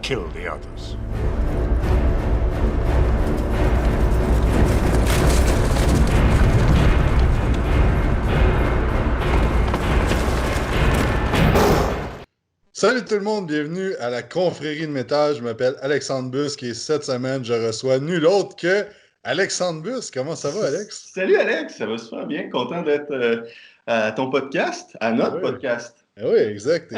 kill the others. Salut tout le monde, bienvenue à la confrérie de métal. Je m'appelle Alexandre Busque et cette semaine, je reçois nul autre que Alexandre Busque. Comment ça va, Alex? Salut Alex, ça va super bien. Content d'être à ton podcast, à notre Oui, podcast. oui, exact.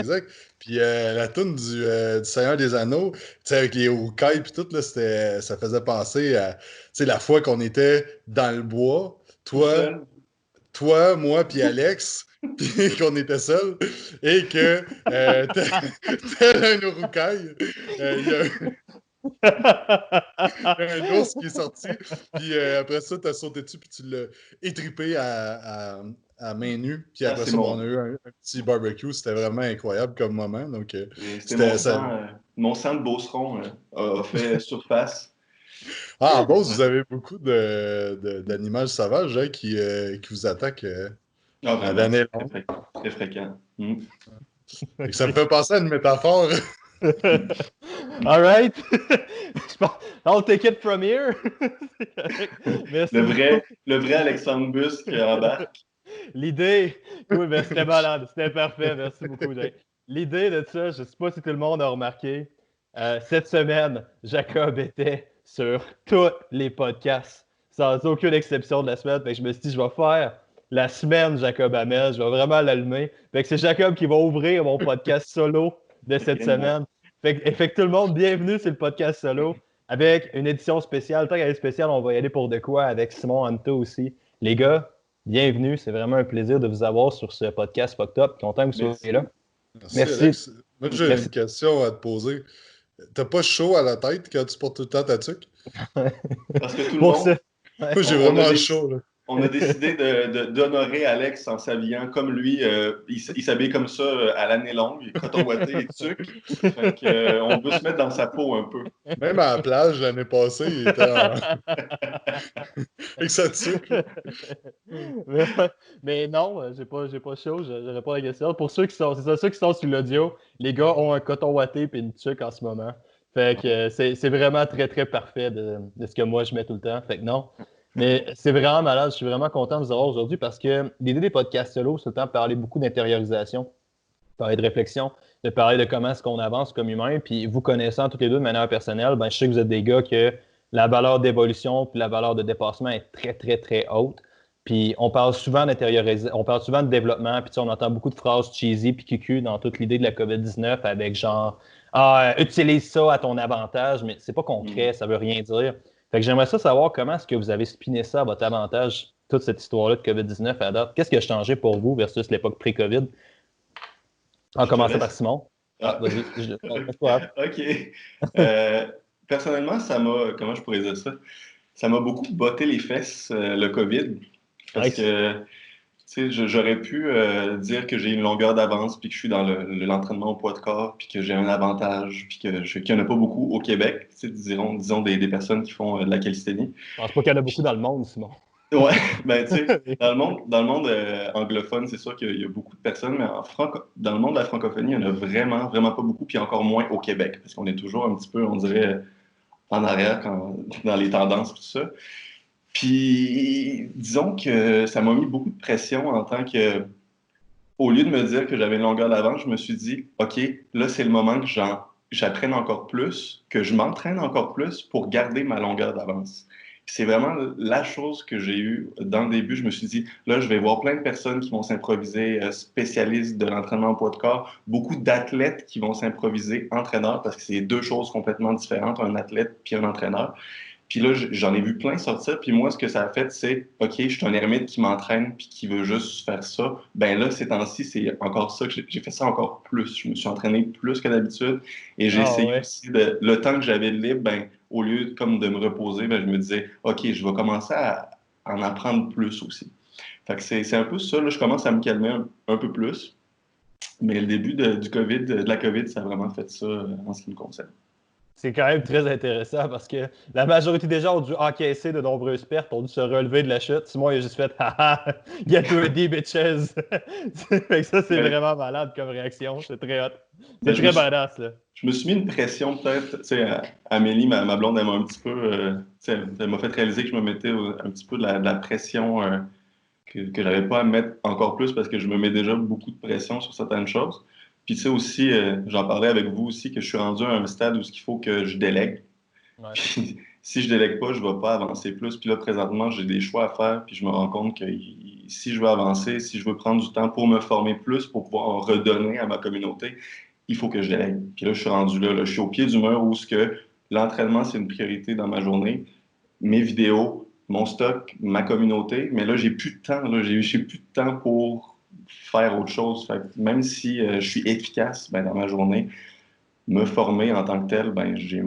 Puis la toune du Seigneur des Anneaux, tu sais, avec les Urukai et tout, là, ça faisait penser à, tu sais, la fois qu'on était dans le bois, Tout seul. moi, puis Alex, puis qu'on était seuls, et que tel un Urukai, il y a un ours qui est sorti, puis après ça, t'as sauté dessus, puis tu l'as étripé à main nue, puis Ah, après c'est ça, bon, on a mon, eu un petit barbecue, c'était vraiment incroyable comme moment, donc c'était c'était ça. mon sang de Beauceron a fait surface. Ah, en Beauce, vous avez beaucoup d'animaux sauvages hein, qui vous attaquent Ah, à vraiment, l'année c'est très longue. fréquent. Très fréquent. Mm. Et que ça me fait penser à une métaphore. All right. I'll take it from here. Merci beaucoup. Le vrai Alexandre Busque embarque. L'idée, oui, ben, c'était malade, c'était parfait. Merci beaucoup, Jake. L'idée de ça, je ne sais pas si tout le monde a remarqué, cette semaine, Jacob était sur tous les podcasts, sans aucune exception de la semaine. Fait que je me suis dit, je vais faire la semaine Jacob Hamel, je vais vraiment l'allumer. Fait que c'est Jacob qui va ouvrir mon podcast solo de cette semaine. Fait que tout le monde, bienvenue sur le podcast solo avec une édition spéciale. Tant qu'elle est spéciale, on va y aller pour de quoi avec Simon Anto aussi. Les gars, bienvenue. C'est vraiment un plaisir de vous avoir sur ce podcast Fucked Up. Content que vous soyez là. Merci, Merci. Alex. Moi, j'ai Merci. une question à te poser. T'as pas chaud à la tête quand tu portes tout le temps ta tuque? Parce que tout le Pour monde, ça. Ouais. Moi, j'ai on a vraiment des, chaud, là. on a décidé d'honorer Alex en s'habillant comme lui. Il s'habille comme ça à l'année longue, coton ouaté et tuque. Fait que, on veut se mettre dans sa peau un peu. Même à la plage, l'année passée, il était avec sa tuque. Là. mais, mais non, j'ai pas chaud, je réponds à la question. Pour ceux qui sont, c'est ça, ceux qui sont sur l'audio, les gars ont un coton ouaté et une tuque en ce moment. Fait que c'est vraiment très, très parfait de ce que moi je mets tout le temps. Fait que non. Mais c'est vraiment malade. Je suis vraiment content de vous avoir aujourd'hui parce que l'idée des podcasts solo, c'est tout le temps de parler beaucoup d'intériorisation, de parler de réflexion, de parler de comment est-ce qu'on avance comme humain. Puis vous connaissant tous les deux de manière personnelle, ben, je sais que vous êtes des gars que la valeur d'évolution puis la valeur de dépassement est très, très, très haute. Puis on parle souvent d'intériorisation, on parle souvent de développement, puis on entend beaucoup de phrases cheesy puis cucu dans toute l'idée de la COVID-19 avec genre utilise ça à ton avantage, mais c'est pas concret, ça veut rien dire. Fait que j'aimerais ça savoir comment est-ce que vous avez spiné ça à votre avantage, toute cette histoire-là de COVID-19 à date. Qu'est-ce qui a changé pour vous versus l'époque pré-COVID? En Je te commençant laisse. par Simon. Ah. Vas-y. OK. Personnellement, comment je pourrais dire ça? Ça m'a beaucoup botté les fesses, le COVID. Parce Nice. que, tu sais, j'aurais pu dire que j'ai une longueur d'avance, puis que je suis dans l'entraînement au poids de corps, puis que j'ai un avantage, puis qu'il n'y en a pas beaucoup au Québec. Tu sais, disons des personnes qui font de la calisthénie. Je pense pas qu'il y en a beaucoup dans le monde, Simon. Ouais, ben tu sais, dans le monde anglophone, c'est sûr qu'il y a beaucoup de personnes, mais dans le monde de la francophonie, il y en a vraiment, vraiment pas beaucoup, puis encore moins au Québec, parce qu'on est toujours un petit peu, on dirait, en arrière dans les tendances et tout ça. Puis, disons que ça m'a mis beaucoup de pression en tant que, au lieu de me dire que j'avais une longueur d'avance, je me suis dit, OK, là, c'est le moment que j'apprenne encore plus, que je m'entraîne encore plus pour garder ma longueur d'avance. C'est vraiment la chose que j'ai eue dans le début. Je me suis dit, là, je vais voir plein de personnes qui vont s'improviser spécialistes de l'entraînement au poids de corps, beaucoup d'athlètes qui vont s'improviser entraîneurs parce que c'est deux choses complètement différentes, un athlète puis un entraîneur. Puis là, j'en ai vu plein sortir. Puis moi, ce que ça a fait, c'est, OK, je suis un ermite qui m'entraîne puis qui veut juste faire ça. Ben là, ces temps-ci, c'est encore ça que j'ai fait ça encore plus. Je me suis entraîné plus que d'habitude. Et j'ai essayé aussi, le temps que j'avais de libre, ben, au lieu comme de me reposer, ben, je me disais, OK, je vais commencer à en apprendre plus aussi. Fait que c'est un peu ça. Là, je commence à me calmer un peu plus. Mais le début du COVID, de la COVID, ça a vraiment fait ça en ce qui me concerne. C'est quand même très intéressant parce que la majorité des gens ont dû encaisser de nombreuses pertes, ont dû se relever de la chute. Simon, il a juste fait haha, get ready, bitches. Fait que ça, c'est Mais, vraiment malade comme réaction. C'est très hot. mais C'est très badass, là. je me suis mis une pression peut-être, tu sais, Amélie, ma blonde, elle m'a un petit peu, tu sais, elle m'a fait réaliser que je me mettais un petit peu de la pression que j'avais pas à me mettre encore plus parce que je me mets déjà beaucoup de pression sur certaines choses. Puis tu sais aussi, j'en parlais avec vous aussi, que je suis rendu à un stade où il faut que je délègue. Ouais. Puis si je délègue pas, je vais pas avancer plus. Puis là, présentement, j'ai des choix à faire. Puis je me rends compte que si je veux avancer, si je veux prendre du temps pour me former plus, pour pouvoir en redonner à ma communauté, il faut que je délègue. Puis là, je suis rendu là, je suis au pied du mur où ce que l'entraînement, c'est une priorité dans ma journée. Mes vidéos, mon stock, ma communauté. Mais là, j'ai plus de temps. Là, j'ai plus de temps pour faire autre chose. Fait que même si je suis efficace ben, dans ma journée, me former en tant que tel, ben j'ai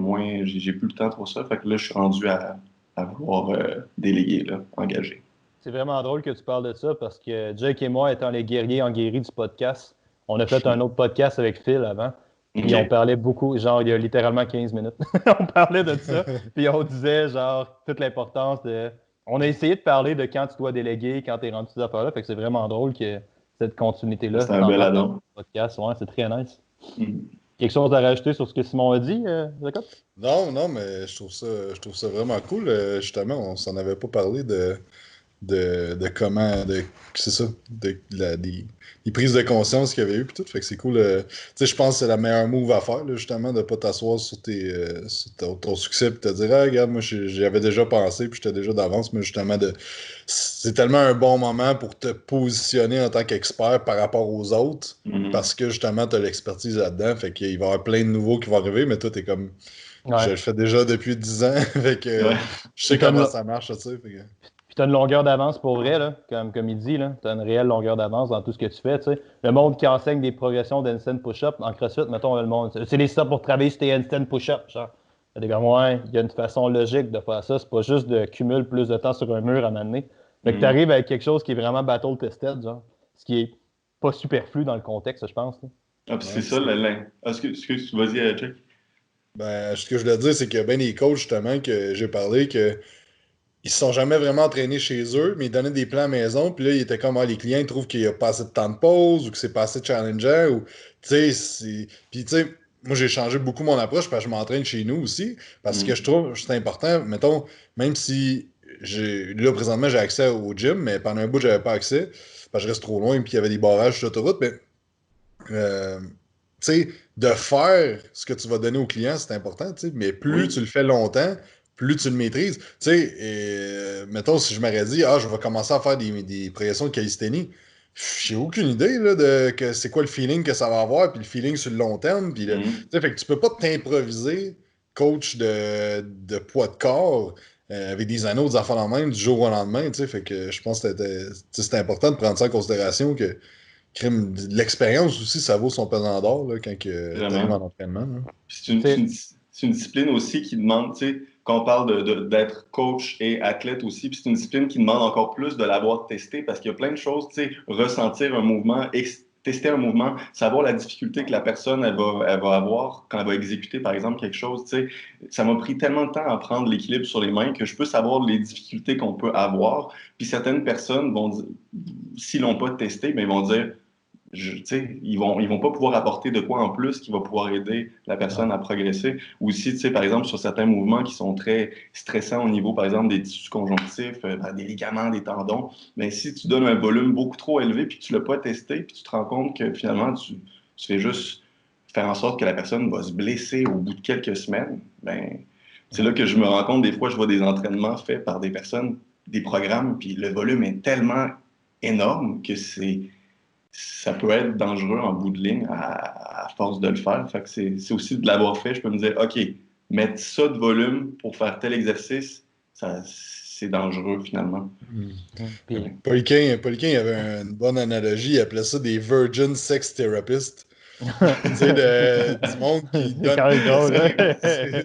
plus le temps pour ça. Fait que là, je suis rendu à vouloir déléguer, là, engager. C'est vraiment drôle que tu parles de ça parce que Jake et moi, étant les guerriers en guéris du podcast, on a fait un autre podcast avec Phil avant. Puis on OK. parlait beaucoup, genre il y a littéralement 15 minutes. On parlait de ça. Puis on disait genre toute l'importance de. On a essayé de parler de quand tu dois déléguer, quand tu es rendu ces affaires-là. Fait que c'est vraiment drôle que cette continuité-là C'est un bel s'embarque dans le addon. podcast. Ouais, c'est très nice. Mm. Quelque chose à rajouter sur ce que Simon a dit, Jacob? Non, non, mais je trouve ça vraiment cool. Justement, on s'en avait pas parlé de comment, c'est ça, des prises de conscience qu'il y avait eu, puis tout. Fait que c'est cool. Tu sais, je pense que c'est la meilleure move à faire, là, justement, de pas t'asseoir sur ton succès, puis te dire, ah, regarde, moi, j'y avais déjà pensé, puis j'étais déjà d'avance, mais justement, c'est tellement un bon moment pour te positionner en tant qu'expert par rapport aux autres, Mhm. parce que justement, tu as l'expertise là-dedans, fait qu'il va y avoir plein de nouveaux qui vont arriver, mais toi, t'es comme, je Ouais. le fais déjà depuis 10 ans, fait que Ouais. je sais Puis t'as comment une, ça marche, tu sais, fait que... Puis tu as une longueur d'avance pour vrai, là, comme il dit, tu as une réelle longueur d'avance dans tout ce que tu fais. Tu sais. Le monde qui enseigne des progressions d'handstand push-up en CrossFit, mettons, le monde, c'est les steps pour travailler sur tes handstand push-up. Genre. Il y a des gars, ouais, il y a une façon logique de faire ça. C'est pas juste de cumuler plus de temps sur un mur à m'amener. Fait que tu Mhm. arrives avec quelque chose qui est vraiment battle-tested, genre. Ce qui est pas superflu dans le contexte, je pense. Là. Ah, puis c'est Ouais, ça, c'est... excuse, vas-y, Jack. Ben, ce que je voulais dire, c'est qu'il y a bien des coachs, justement, que j'ai parlé, que ils se sont jamais vraiment entraînés chez eux, mais ils donnaient des plans à la maison, puis là, ils étaient comme, ah, les clients, ils trouvent qu'il n'y a pas assez de temps de pause, ou que c'est pas assez challengeant, ou, tu sais, Puis, tu sais, moi, j'ai changé beaucoup mon approche, parce que je m'entraîne chez nous aussi, parce que je Mhm. trouve que c'est important, mettons, même si là, présentement, j'ai accès au gym, mais pendant un bout, j'avais pas accès, parce que je reste trop loin, puis il y avait des barrages sur l'autoroute, mais tu sais, de faire ce que tu vas donner au client, c'est important, tu sais, mais plus tu Oui. le fais longtemps, plus tu le maîtrises. Tu sais, mettons, si je m'aurais dit, ah, je vais commencer à faire des progressions de calisthénie, j'ai aucune idée là, de que c'est quoi le feeling que ça va avoir, puis le feeling sur le long terme. Puis tu Mhm. sais, fait que tu peux pas t'improviser coach de poids de corps avec des anneaux, des affaires en main du jour au lendemain. Tu sais, fait que je pense que c'était important de prendre ça en considération que l'expérience aussi, ça vaut son pesant d'or là, quand tu arrives en Vraiment. entraînement. Là. Puis C'est c'est une discipline aussi qui demande, tu sais, quand on parle d'être coach et athlète aussi, puis c'est une discipline qui demande encore plus de l'avoir testé parce qu'il y a plein de choses, tu sais, ressentir un mouvement, tester un mouvement, savoir la difficulté que la personne, elle va avoir quand elle va exécuter, par exemple, quelque chose, tu sais. Ça m'a pris tellement de temps à prendre l'équilibre sur les mains que je peux savoir les difficultés qu'on peut avoir. Puis certaines personnes vont dire, s'ils l'ont pas testé, mais ils vont dire, tu sais, ils vont pas pouvoir apporter de quoi en plus qui va pouvoir aider la ouais. personne à progresser. Ou si, tu sais, par exemple, sur certains mouvements qui sont très stressants au niveau, par exemple, des tissus conjonctifs, des ligaments, des tendons, mais si tu donnes un volume beaucoup trop élevé puis que tu l'as pas testé, puis tu te rends compte que finalement, tu fais juste faire en sorte que la personne va se blesser au bout de quelques semaines, ben, c'est là que je me rends compte, des fois, je vois des entraînements faits par des personnes, des programmes, puis le volume est tellement énorme que ça peut être dangereux en bout de ligne à force de le faire. Fait que c'est aussi de l'avoir fait. Je peux me dire, OK, mettre ça de volume pour faire tel exercice, c'est dangereux finalement. Mm. Puis, Paul King avait une bonne analogie, il appelait ça des virgin sex therapists. Tu sais, du monde qui c'est donne. quand même drôle, hein?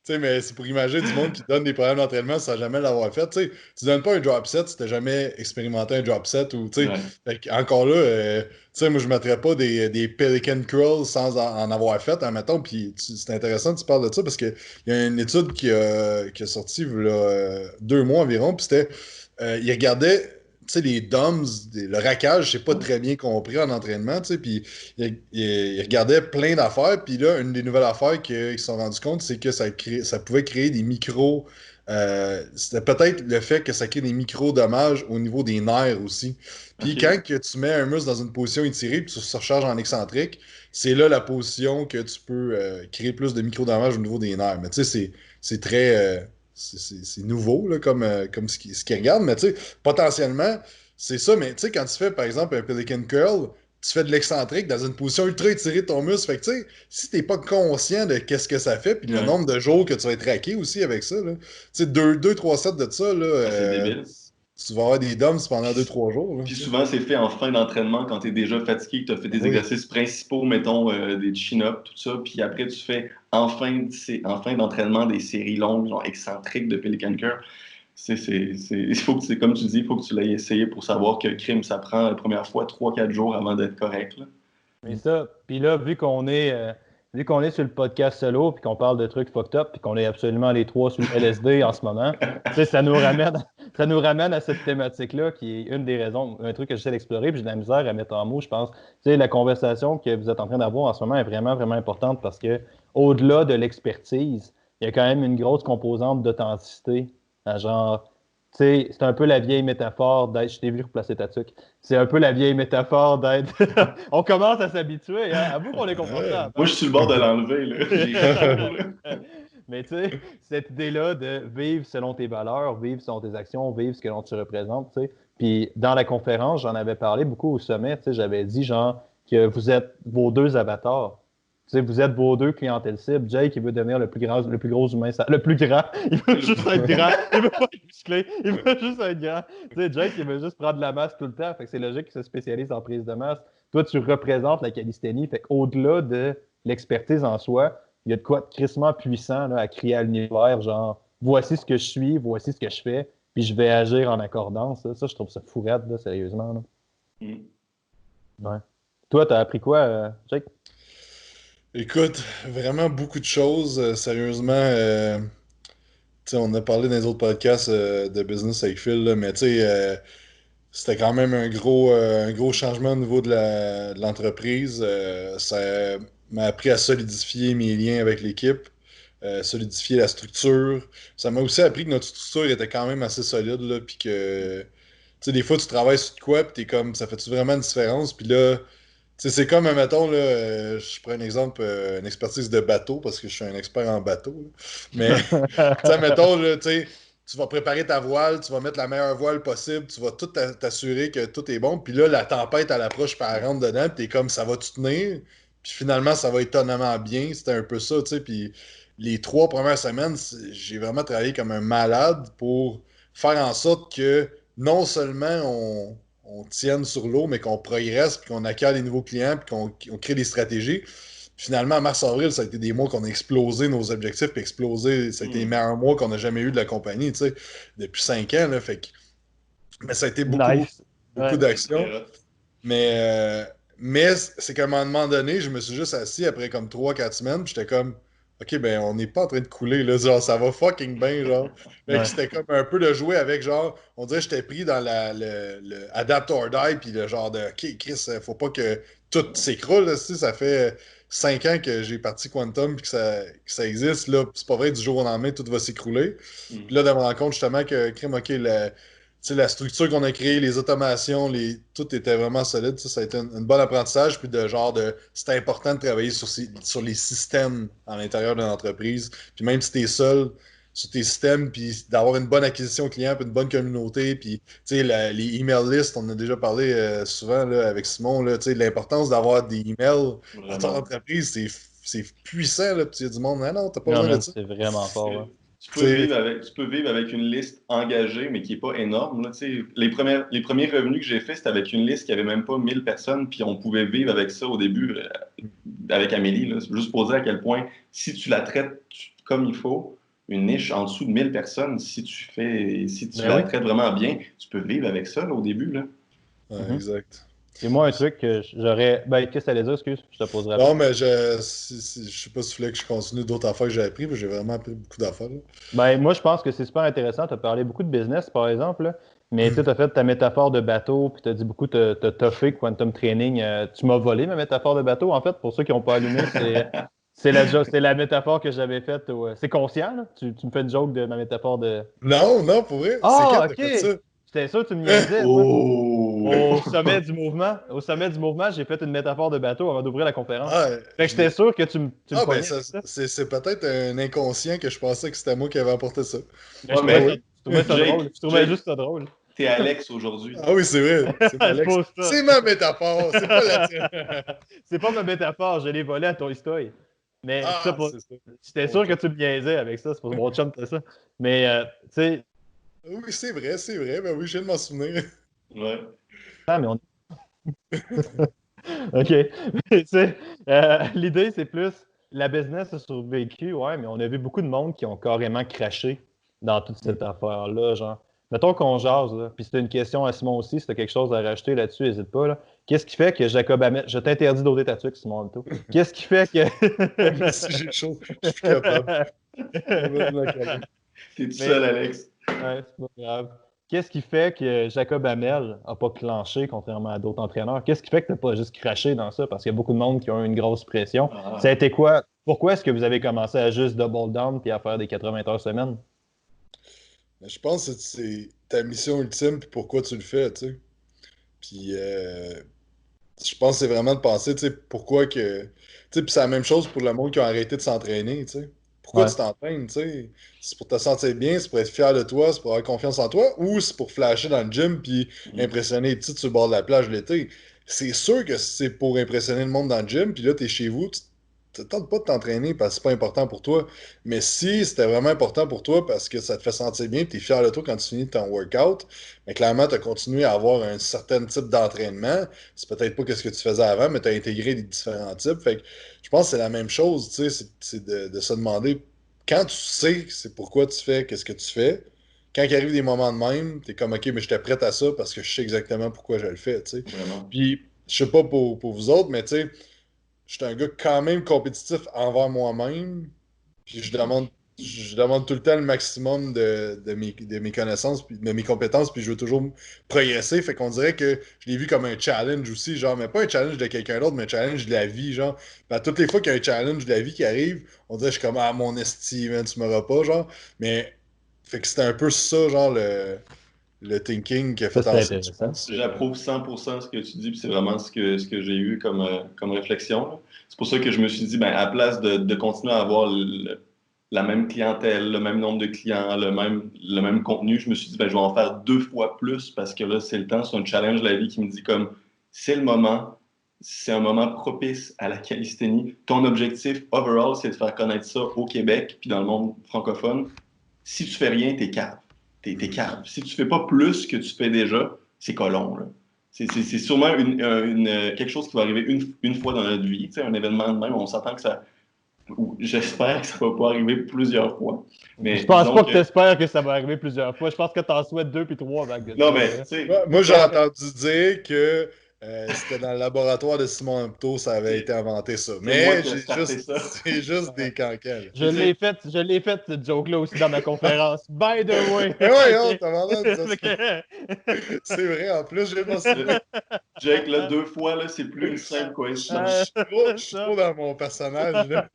sais, mais c'est pour imaginer du monde qui donne des programmes d'entraînement sans jamais l'avoir fait. Tu sais, tu donnes pas un drop set si t'as jamais expérimenté un drop set ou, tu sais, Ouais. encore là, tu sais, moi, je mettrais pas des Pelican Curls sans en avoir fait, hein, mettons, puis c'est intéressant que tu parles de ça parce qu'il y a une étude qui a sorti il y a 2 mois environ, puis c'était, il regardait, tu sais, les DOMS, le rackage, c'est pas très bien compris en entraînement, tu sais, puis il regardait plein d'affaires, puis là, une des nouvelles affaires qu'ils se sont rendus compte, c'est que ça pouvait créer des micros. C'était peut-être le fait que ça crée des micro-dommages au niveau des nerfs aussi. Puis OK. quand que tu mets un muscle dans une position étirée, puis tu surcharges en excentrique, c'est là la position que tu peux créer plus de micro-dommages au niveau des nerfs. Mais tu sais, c'est très. C'est nouveau là, comme ce qu'ils regardent, mais tu sais, potentiellement, c'est ça, mais tu sais, quand tu fais, par exemple, un Pelican Curl, tu fais de l'excentrique dans une position ultra étirée de ton muscle. Fait que, tu sais, si t'es pas conscient de qu'est-ce que ça fait, puis le Ouais. nombre de jours que tu vas être raqué aussi avec ça, là. Tu sais, 3 sets de ça, là, Ah, c'est débile. tu vas avoir des DOMS pendant Puis, 2, 3 jours, là, puis tu sais. souvent, c'est fait en fin d'entraînement quand tu es déjà fatigué, que tu as fait Ben des oui. exercices principaux, mettons des chin-ups, tout ça. Puis après, tu fais en fin d'entraînement des séries longues, genre excentriques de Pelican Curl. Il faut que, comme tu dis, il faut que tu l'aies essayé pour savoir que crime, ça prend la première fois 3-4 jours avant d'être correct, là. Mais ça, puis là, vu qu'on est sur le podcast solo, puis qu'on parle de trucs fucked up, puis qu'on est absolument les trois sur le LSD en ce moment, tu sais, ça nous ramène à cette thématique-là, qui est une des raisons, un truc que j'essaie d'explorer, puis j'ai de la misère à mettre en mots, je pense. Tu sais, la conversation que vous êtes en train d'avoir en ce moment est vraiment, vraiment importante parce que, au-delà de l'expertise, il y a quand même une grosse composante d'authenticité. Genre, tu sais, c'est un peu la vieille métaphore d'être. Je t'ai vu replacer ta tuque. C'est un peu la vieille métaphore d'être. On commence à s'habituer, hein? Avoue qu'on est Ouais. Moi, confortable, je suis sur le bord de l'enlever, là. J'ai chaud, là. hein? Mais tu sais, cette idée-là de vivre selon tes valeurs, vivre selon tes actions, vivre ce que l'on te représente, tu sais. Puis dans la conférence, j'en avais parlé beaucoup au sommet, tu sais, j'avais dit genre que vous êtes vos deux avatars. Tu sais, vous êtes vos deux clientèles cibles. Jake, il veut devenir le plus gros humain, le plus grand. Il veut juste être grand. Il veut pas être musclé. Il veut juste être grand. Tu sais, Jake, il veut juste prendre de la masse tout le temps. Fait que c'est logique qu'il se spécialise en prise de masse. Toi, tu représentes la calisthénie. Fait qu'au-delà de l'expertise en soi, il y a de quoi de crissement puissant là, à crier à l'univers, genre, voici ce que je suis, voici ce que je fais, puis je vais agir en accordance. Ça, je trouve ça fou raide, là, sérieusement. Là. Mm. Ouais. Toi, t'as appris quoi, Jake? Écoute, vraiment beaucoup de choses. Sérieusement, tu sais, on a parlé dans les autres podcasts de business avec Phil, là, mais tu sais, c'était quand même un gros changement au niveau de l'entreprise. Ça m'a appris à solidifier mes liens avec l'équipe, solidifier la structure. Ça m'a aussi appris que notre structure était quand même assez solide, là, puis que, tu sais, des fois, tu travailles sur de quoi, puis t'es comme, ça fait-tu vraiment une différence? Puis là, tu sais, c'est comme, mettons, là, je prends un exemple, une expertise de bateau, parce que je suis un expert en bateau, là. Mais, tu sais, mettons, là, tu sais, tu vas préparer ta voile, tu vas mettre la meilleure voile possible, tu vas tout t'assurer que tout est bon, puis là, la tempête, elle approche, puis elle rentre dedans, puis t'es comme, ça va tout tenir, puis finalement, ça va étonnamment bien, c'était un peu ça, tu sais, puis les 3 premières semaines, j'ai vraiment travaillé comme un malade pour faire en sorte que non seulement on tienne sur l'eau, mais qu'on progresse, puis qu'on acquiert des nouveaux clients, puis qu'on crée des stratégies. Finalement, mars-avril, ça a été des mois qu'on a explosé nos objectifs, puis explosé, ça a été les meilleurs mois qu'on a jamais eu de la compagnie, tu sais, depuis 5 ans, là, fait que, mais ça a été beaucoup, beaucoup, Nice. beaucoup Ouais. d'actions. Très hot. Mais c'est qu'à un moment donné, je me suis juste assis après comme 3, 4 semaines, puis j'étais comme, OK, ben on n'est pas en train de couler, là, genre, ça va fucking bien, genre. Fait que Ouais. c'était comme un peu de jouer avec, genre, on dirait que j'étais pris dans le Adapt or Die, puis le genre de, OK, Chris, faut pas que tout s'écroule, là, tu sais, ça fait 5 ans que j'ai parti Quantum, puis que ça existe, là, c'est pas vrai, du jour au lendemain, tout va s'écrouler. Puis Mm. là, de me rendre compte justement que, crime, OK, tu sais, la structure qu'on a créée, les automations, tout était vraiment solide. Ça a été un bon apprentissage. Puis de genre de. C'était important de travailler sur les systèmes à l'intérieur de l'entreprise. Puis même si tu es seul sur tes systèmes, puis d'avoir une bonne acquisition client, puis une bonne communauté, puis tu sais, les email lists, on a déjà parlé souvent là, avec Simon, là, tu sais, l'importance d'avoir des emails dans ton Vraiment. entreprise, c'est puissant, là, puis il y a du monde, ah non, t'as pas Non, besoin de man, ça. c'est vraiment fort, là. Tu Tu peux sais, vivre avec une liste engagée, mais qui n'est pas énorme, là. Tu sais, les premiers revenus que j'ai faits, c'était avec une liste qui avait même pas 1000 personnes, puis on pouvait vivre avec ça au début avec Amélie, là. C'est juste pour dire à quel point, si tu la traites, comme il faut, une niche en dessous de 1000 personnes, si tu Ben la oui. traites vraiment bien, tu peux vivre avec ça là, au début. Là. Ouais, exact. Et moi, un truc que j'aurais. Ben, qu'est-ce que t'allais dire, excuse? Je te poserai après. Non, mais je sais pas si tu voulais que je continue d'autres affaires que j'ai appris, mais j'ai vraiment appris beaucoup d'affaires. Là. Ben, moi, je pense que c'est super intéressant. Tu as parlé beaucoup de business, par exemple, là. Mais tu as fait ta métaphore de bateau, puis tu as dit beaucoup, tu as toffé Quantum Training. Tu m'as volé ma métaphore de bateau. En fait, pour ceux qui n'ont pas allumé, c'est la métaphore que j'avais faite. C'est conscient, là? Tu me fais une joke de ma métaphore de. Non, non, pour vrai. C'est quand Ah, t'as OK! fait ça? J'étais sûr que tu me niaisais, moi. Oh! Au sommet du mouvement, j'ai fait une métaphore de bateau avant d'ouvrir la conférence. Ah, Fait que j'étais sûr que tu me ah ben, pognais avec ça. c'est peut-être un inconscient que je pensais que c'était moi qui avais apporté ça. Mais Ouais, je Oui. trouvais ça drôle. Je trouvais Jake, juste ça drôle. t'es Alex aujourd'hui. Ah oui, c'est vrai. C'est ma C'est Alex. pour ça. C'est ma métaphore, c'est pas la tienne. C'est pas ma métaphore, je l'ai volé à ton histoire. Mais ça, Ah, c'est ça. j'étais sûr que tu me niaisais avec ça, c'est pour mon chum, c'est ça. Mais, tu sais, Oui, c'est vrai. Ben oui, je viens de m'en souvenir. Ouais. mais on. OK. Tu sais, l'idée, c'est plus la business a survécu, ouais, mais on a vu beaucoup de monde qui ont carrément craché dans toute cette affaire-là. Genre, mettons qu'on jase, là, puis c'était une question à Simon aussi, si tu as quelque chose à rajouter là-dessus, n'hésite pas. Là. Qu'est-ce qui fait que Jacob Hamel. Je t'interdis d'ôter ta tuque, Simon Alto. Qu'est-ce qui fait que. Moi aussi, j'ai chaud. Je suis plus capable. On va me la caler. T'es tout Mais- seul, Alex. Ouais, c'est pas grave. Qu'est-ce qui fait que Jacob Hamel n'a pas clenché, contrairement à d'autres entraîneurs? Qu'est-ce qui fait que tu n'as pas juste craché dans ça? Parce qu'il y a beaucoup de monde qui ont une grosse pression. Ah. Ça a été quoi? Pourquoi est-ce que vous avez commencé à juste double down puis à faire des 80 heures semaine? Je pense que c'est ta mission ultime puis pourquoi tu le fais, tu sais. Puis je pense que c'est vraiment de penser, tu sais, pourquoi que. Tu sais, puis c'est la même chose pour le monde qui a arrêté de s'entraîner, tu sais. Pourquoi Ouais. tu t'entraînes, tu sais? C'est pour te sentir bien, c'est pour être fier de toi, c'est pour avoir confiance en toi, ou c'est pour flasher dans le gym puis impressionner les petits sur le bord de la plage l'été. C'est sûr que c'est pour impressionner le monde dans le gym, puis là, t'es chez vous, tu te tentes pas de t'entraîner parce que c'est pas important pour toi. Mais si c'était vraiment important pour toi parce que ça te fait sentir bien, tu es fier de toi quand tu finis ton workout, mais clairement, tu as continué à avoir un certain type d'entraînement. C'est peut-être pas ce que tu faisais avant, mais tu as intégré des différents types. Fait que je pense que c'est la même chose, tu sais, c'est de se demander quand tu sais c'est pourquoi tu fais, qu'est-ce que tu fais. Quand il arrive des moments de même, tu es comme OK, mais j'étais prêt à ça parce que je sais exactement pourquoi je le fais, tu sais. Vraiment. Puis, je sais pas pour vous autres, mais tu sais, je suis un gars quand même compétitif envers moi-même. Puis je demande tout le temps le maximum de mes connaissances, puis de mes compétences, puis je veux toujours progresser. Fait qu'on dirait que je l'ai vu comme un challenge aussi, genre, mais pas un challenge de quelqu'un d'autre, mais un challenge de la vie, genre. Puis à toutes les fois qu'il y a un challenge de la vie qui arrive, on dirait que je suis comme, ah, mon esti, man, tu m'auras pas, genre. Mais, fait que c'était un peu ça, genre, le thinking qui a Ça, fait c'est en sorte, je intéressant. pense. J'approuve 100% ce que tu dis, puis c'est vraiment ce que j'ai eu comme réflexion. Là. C'est pour ça que je me suis dit, ben, à place de continuer à avoir la même clientèle, le même nombre de clients, le même contenu, je me suis dit, ben, je vais en faire 2 fois plus parce que là, c'est le temps, c'est un challenge de la vie qui me dit comme, c'est le moment, c'est un moment propice à la calisthénie. Ton objectif overall, c'est de faire connaître ça au Québec, puis dans le monde francophone. Si tu fais rien, t'es cave. T'es cave. Si tu fais pas plus que tu fais déjà, c'est colon. Là. C'est sûrement quelque chose qui va arriver une fois dans notre vie. Tu sais, un événement de même, on s'entend que ça. J'espère que ça va pas arriver plusieurs fois. Mais Je pense disons pas que tu espères que ça va arriver plusieurs fois. Je pense que tu en souhaites 2 puis 3 vagues de Non, ça, mais là. tu sais, Moi, j'ai entendu dire que c'était dans le laboratoire de Simon Hapto, ça avait été inventé ça. c'est moi Mais qui ai starté ça. c'est juste des cancans. Là. Je l'ai fait, cette joke-là aussi dans ma conférence. By the way! Mais ouais, oh, t'as vraiment Fait que- C'est vrai, en plus, j'ai pas souvenir. Jake, là, 2 fois, là, c'est plus une simple coïncidence. Je suis trop dans mon personnage. Là.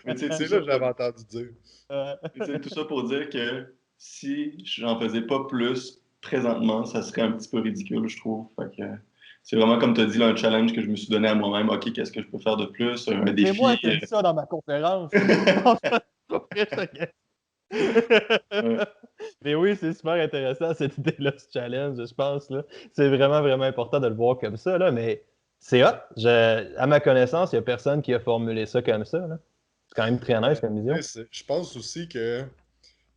Mais tu sais, tout C'est ça là que j'avais entendu dire. tout ça pour dire que si j'en faisais pas plus présentement, ça serait un petit peu ridicule, je trouve. Fait que c'est vraiment, comme tu as dit, là, un challenge que je me suis donné à moi-même. OK, qu'est-ce que je peux faire de plus? Un C'est défi. moi qui ai dit ça dans ma conférence. Mais oui, c'est super intéressant cette idée-là, ce challenge, je pense. Là. C'est vraiment, vraiment important de le voir comme ça. Là, mais c'est hot. À ma connaissance, il n'y a personne qui a formulé ça comme ça. Là. C'est quand même très nice comme vision. Je pense aussi que, tu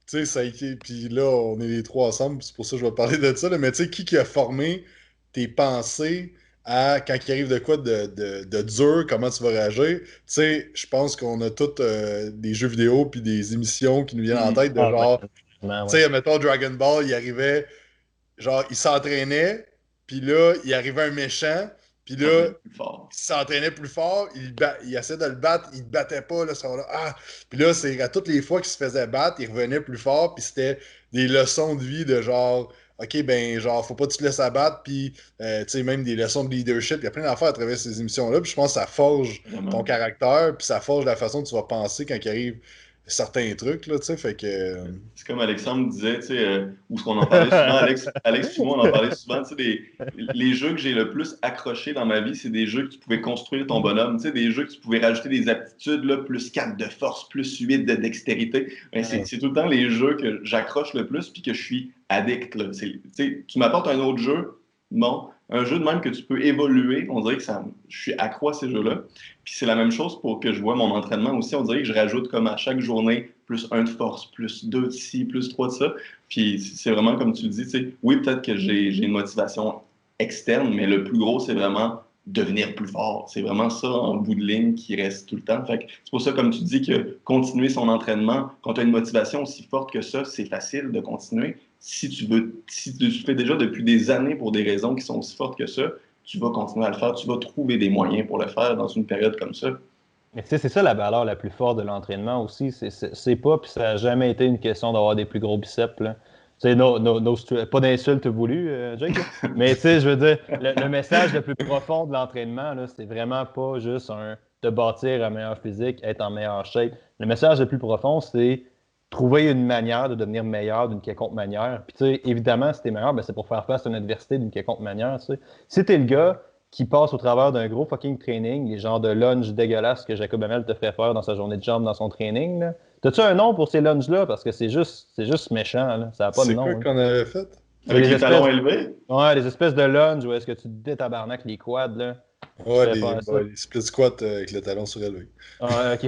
sais, ça a été. Puis là, on est les trois ensemble, c'est pour ça que je vais parler de ça. Là, mais tu sais, qui a formé tes pensées à quand il arrive de quoi de dur, comment tu vas réagir. Tu sais, je pense qu'on a tous des jeux vidéo puis des émissions qui nous viennent en tête de Ah ouais, genre, tu ouais. sais, mettons Dragon Ball, il arrivait, genre, il s'entraînait, puis là, il arrivait un méchant, puis là, Plus fort. il s'entraînait plus fort, il essayait de le battre, il ne battait pas, là, ça va là, ah! Puis là, c'est à toutes les fois qu'il se faisait battre, il revenait plus fort, puis c'était des leçons de vie de genre, OK, ben, genre, faut pas que tu te laisses abattre, puis, tu sais, même des leçons de leadership, il y a plein d'affaires à travers ces émissions-là, puis je pense que ça forge ton Vraiment. caractère, puis ça forge la façon dont tu vas penser quand il arrive certains trucs, là, tu sais, fait que... C'est comme Alexandre disait, tu sais, ou ce qu'on en parlait souvent, Alex puis moi, on en parlait souvent, tu sais, les jeux que j'ai le plus accroché dans ma vie, c'est des jeux que tu pouvais construire ton bonhomme, tu sais, des jeux que tu pouvais rajouter des aptitudes, là, plus 4 de force, plus 8 de dextérité. Ben, c'est tout le temps les jeux que j'accroche le plus puis que je suis addict, là. Tu sais, tu m'apportes un autre jeu, bon, un jeu de même que tu peux évoluer, on dirait que je suis accro à ces jeux-là. Puis c'est la même chose pour que je vois mon entraînement aussi. On dirait que je rajoute comme à chaque journée plus 1 de force, plus 2 de ci, plus 3 de ça. Puis c'est vraiment comme tu dis, tu sais, oui, peut-être que j'ai une motivation externe, mais le plus gros, c'est vraiment devenir plus fort. C'est vraiment ça en bout de ligne qui reste tout le temps. Fait que c'est pour ça, comme tu dis, que continuer son entraînement, quand tu as une motivation aussi forte que ça, c'est facile de continuer. Si tu le fais déjà depuis des années pour des raisons qui sont aussi fortes que ça, tu vas continuer à le faire, tu vas trouver des moyens pour le faire dans une période comme ça. Mais tu sais, c'est ça la valeur la plus forte de l'entraînement aussi. C'est pas, puis ça n'a jamais été une question d'avoir des plus gros biceps, là. Tu sais, pas d'insulte voulue, Jake, là. Mais tu sais, je veux dire, le message le plus profond de l'entraînement, là, c'est vraiment pas juste te bâtir un meilleur physique, être en meilleure shape. Le message le plus profond, c'est trouver une manière de devenir meilleur d'une quelconque manière. Puis tu sais, évidemment, si t'es meilleur, ben, c'est pour faire face à une adversité d'une quelconque manière, tu sais. Si t'es le gars qui passe au travers d'un gros fucking training, les genres de lunge dégueulasses que Jacob Hamel te ferait faire dans sa journée de jambes dans son training, là. T'as-tu un nom pour ces lunges-là? Parce que c'est juste méchant, là. Ça n'a pas de C'est quoi nom, là. qu'on avait fait? C'est Avec les les talons espèces, élevés, ouais, les espèces de lunges où est-ce que tu te détabarnaques les quads, là. Tu Ouais, fais faire ça. les split squats avec le talon surélevé. Ah, ok.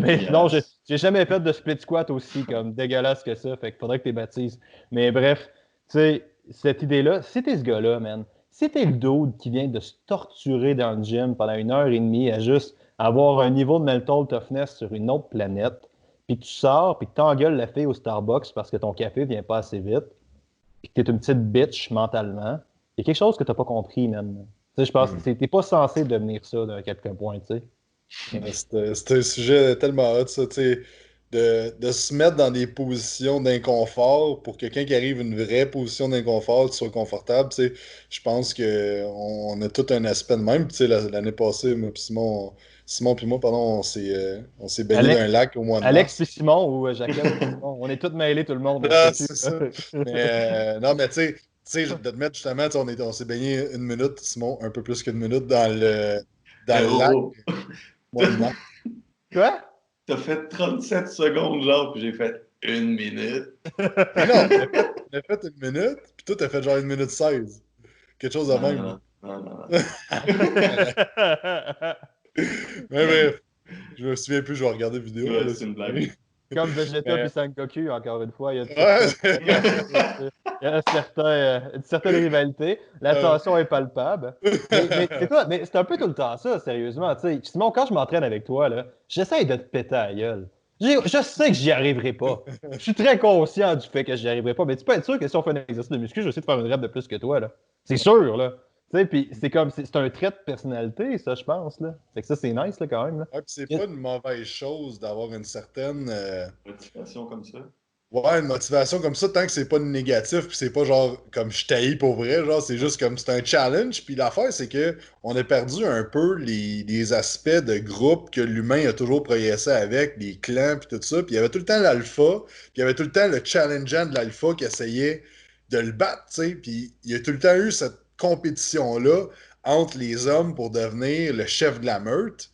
Mais non, j'ai jamais fait de split squat aussi comme dégueulasse que ça. Fait qu'il faudrait que tu les baptises. Mais bref, tu sais, cette idée-là, si t'es ce gars-là, man, si t'es le dude qui vient de se torturer dans le gym pendant 1 heure et demie à juste avoir un niveau de mental toughness sur une autre planète, puis que tu sors, puis que t'engueules la fille au Starbucks parce que ton café vient pas assez vite, puis que t'es une petite bitch mentalement, il y a quelque chose que t'as pas compris, man. Tu sais, je pense Hmm. que t'es pas censé devenir ça d'un quelqu'un point, tu sais. C'est un sujet tellement hot, ça, tu sais, de se mettre dans des positions d'inconfort pour que quand il arrive une vraie position d'inconfort, tu sois confortable, tu sais, je pense qu'on a tout un aspect de même. Tu sais, l'année passée, moi, puis Simon puis moi, pardon, on s'est baigné dans un Alex, lac au mois de Alex mars. puis Simon ou Jacob puis Simon. On est tous mêlés, tout le monde. On Ah, sait plus. c'est ça. Mais non, mais tu sais, de te mettre justement, tu sais, on s'est baigné 1 minute, Simon, un peu plus qu'une minute dans le lac oh, au mois de mars. Quoi? t'as fait 37 secondes, genre, puis j'ai fait 1 minute. Mais non, on a fait 1 minute, puis toi, t'as fait genre 1 minute 16. Quelque chose de Non, même, non, non, non, non. Mais bref, je me souviens plus, je vais regarder la vidéo. Ouais, Là, c'est une blague. mais- Comme Vegeta puis Sangoku, encore une fois, il y a Ouais, il y a une certaine rivalité. La euh, tension est palpable. Mais c'est quoi? Mais c'est un peu tout le temps ça, sérieusement. Tu sais, Simon, quand je m'entraîne avec toi, là, j'essaye de te péter à la gueule. Je sais que j'y arriverai pas. Je suis très conscient du fait que j'y arriverai pas. Mais tu peux être sûr que si on fait un exercice de muscu, je vais essayer de faire une rep de plus que toi, là. C'est sûr, là. Tu sais, puis c'est comme, c'est un trait de personnalité, ça, je pense, là. Fait que ça, c'est nice, là, quand même, là. ouais, puis c'est pas une mauvaise chose d'avoir une certaine. Motivation comme ça. Ouais, une motivation comme ça, tant que c'est pas négatif, puis c'est pas genre comme je taillis pour vrai, genre c'est juste comme c'est un challenge. Puis l'affaire, c'est que on a perdu un peu les aspects de groupe que l'humain a toujours progressé avec, les clans, puis tout ça. Puis il y avait tout le temps l'alpha, puis il y avait tout le temps le challengeant de l'alpha qui essayait de le battre, tu sais. Puis il y a tout le temps eu cette compétition-là entre les hommes pour devenir le chef de la meute.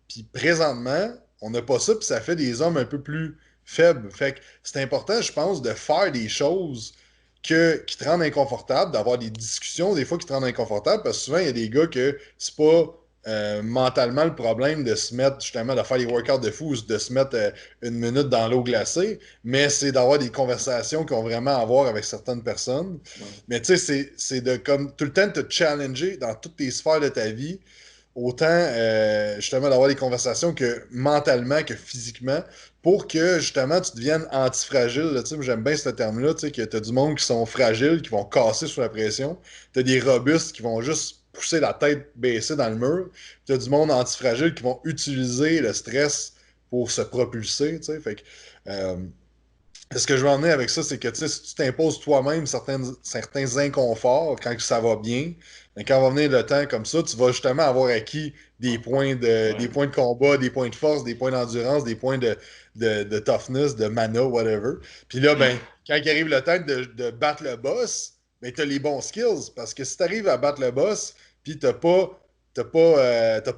Puis présentement, on n'a pas ça, puis ça fait des hommes un peu plus faibles. Fait que c'est important, je pense, de faire des choses qui te rendent inconfortable, d'avoir des discussions des fois qui te rendent inconfortable, parce que souvent, il y a des gars que c'est pas mentalement le problème de se mettre, justement, de faire des workouts de fou ou de se mettre une minute dans l'eau glacée, mais c'est d'avoir des conversations qui ont vraiment à voir avec certaines personnes. Ouais. Mais tu sais, c'est de comme tout le temps te challenger dans toutes tes sphères de ta vie, autant justement d'avoir des conversations que mentalement que physiquement, pour que justement tu deviennes antifragile. Là, tu sais, j'aime bien ce terme-là, tu sais, que tu as du monde qui sont fragiles, qui vont casser sous la pression. Tu as des robustes qui vont juste pousser la tête baissée dans le mur. Tu as du monde antifragile qui vont utiliser le stress pour se propulser. Tu sais, fait que, ce que je veux en venir avec ça, c'est que tu sais, si tu t'imposes toi-même certains inconforts quand ça va bien, mais quand va venir le temps comme ça, tu vas justement avoir acquis des points de combat, des points de force, des points d'endurance, des points de toughness, de mana, whatever. Puis là, ben, quand il arrive le temps de battre le boss, ben, tu as les bons skills. Parce que si tu arrives à battre le boss, puis t'as pas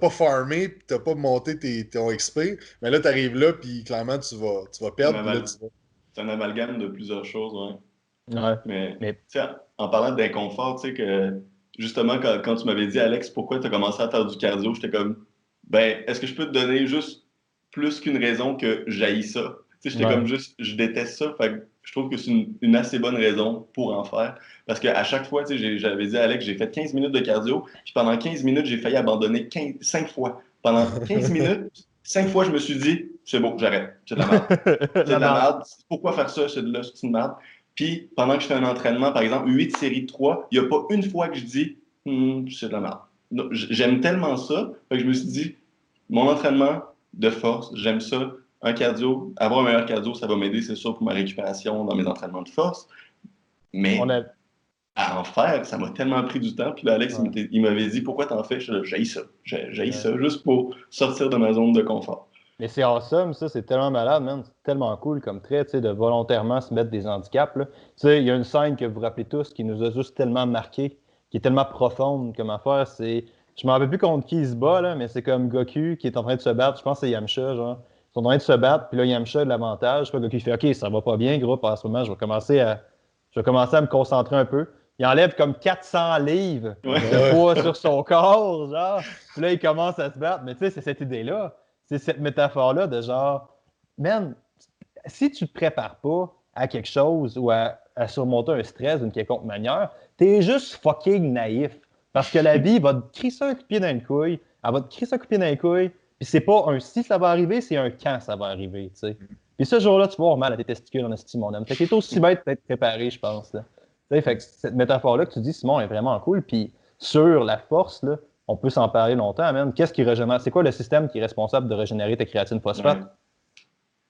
farmé, puis t'as pas monté ton XP, mais là, tu arrives là, puis clairement, tu vas C'est un, perdre, puis là, tu vas. c'est un amalgame de plusieurs choses, ouais. Ouais. Mais, Mais tu sais, en parlant d'inconfort, tu sais, que justement, quand tu m'avais dit, Alex, pourquoi tu as commencé à faire du cardio, j'étais comme, ben, est-ce que je peux te donner juste plus qu'une raison que j'haïs ça? Tu sais, j'étais ouais. comme juste, je déteste ça. Fait que je trouve que c'est une assez bonne raison pour en faire. Parce qu'à chaque fois, tu sais, j'avais dit à Alex, j'ai fait 15 minutes de cardio, puis pendant 15 minutes, j'ai failli abandonner 5 fois. Pendant 15 minutes, 5 fois, je me suis dit, c'est bon, j'arrête, c'est de la merde. C'est La de la marde. merde. Pourquoi faire ça? C'est une merde. Puis, pendant que je fais un entraînement, par exemple, 8 séries de 3, il n'y a pas une fois que je dis c'est de la merde. Non, j'aime tellement ça que je me suis dit mon entraînement de force, j'aime ça. Un cardio, avoir un meilleur cardio, ça va m'aider, c'est sûr, pour ma récupération dans mes entraînements de force. On Mais a... à en faire, ça m'a tellement pris du temps. Puis là, Alex, ouais. il m'avait dit pourquoi t'en fais? J'haïs ça. J'haïs Ouais. ça, juste pour sortir de ma zone de confort. Mais c'est awesome, ça, c'est tellement malade, man. C'est tellement cool comme trait, tu sais, de volontairement se mettre des handicaps, là. Tu sais, il y a une scène que vous vous rappelez tous qui nous a juste tellement marqué, qui est tellement profonde comme affaire, c'est... Je me rappelle plus contre qui il se bat, là, mais c'est comme Goku qui est en train de se battre, je pense que c'est Yamcha, genre. Ils sont en train de se battre, puis là, Yamcha a de l'avantage. Je crois que Goku fait « OK, ça va pas bien, gros, en ce moment, je vais commencer à me concentrer un peu. » Il enlève comme 400 livres Ouais. de poids sur son corps, genre. Puis là, il commence à se battre. Mais tu sais, c'est cette idée-là. C'est cette métaphore-là de genre, man, si tu te prépares pas à quelque chose ou à surmonter un stress d'une quelconque manière, t'es juste fucking naïf. Parce que la vie va te crisser un coup de pied dans une couille, elle va te crisser un coup de pied dans une couille, puis c'est pas un si ça va arriver, c'est un quand ça va arriver, tu sais. Puis ce jour-là, tu vas avoir mal à tes testicules en estime, mon homme. Fait que t'es aussi bête d'être préparé, je pense, là. Tu sais, fait que cette métaphore-là que tu dis, Simon, est vraiment cool. Puis sur la force, là, on peut s'en parler longtemps, même. Qu'est-ce qui régénère? C'est quoi le système qui est responsable de régénérer ta créatine phosphate? Ouais.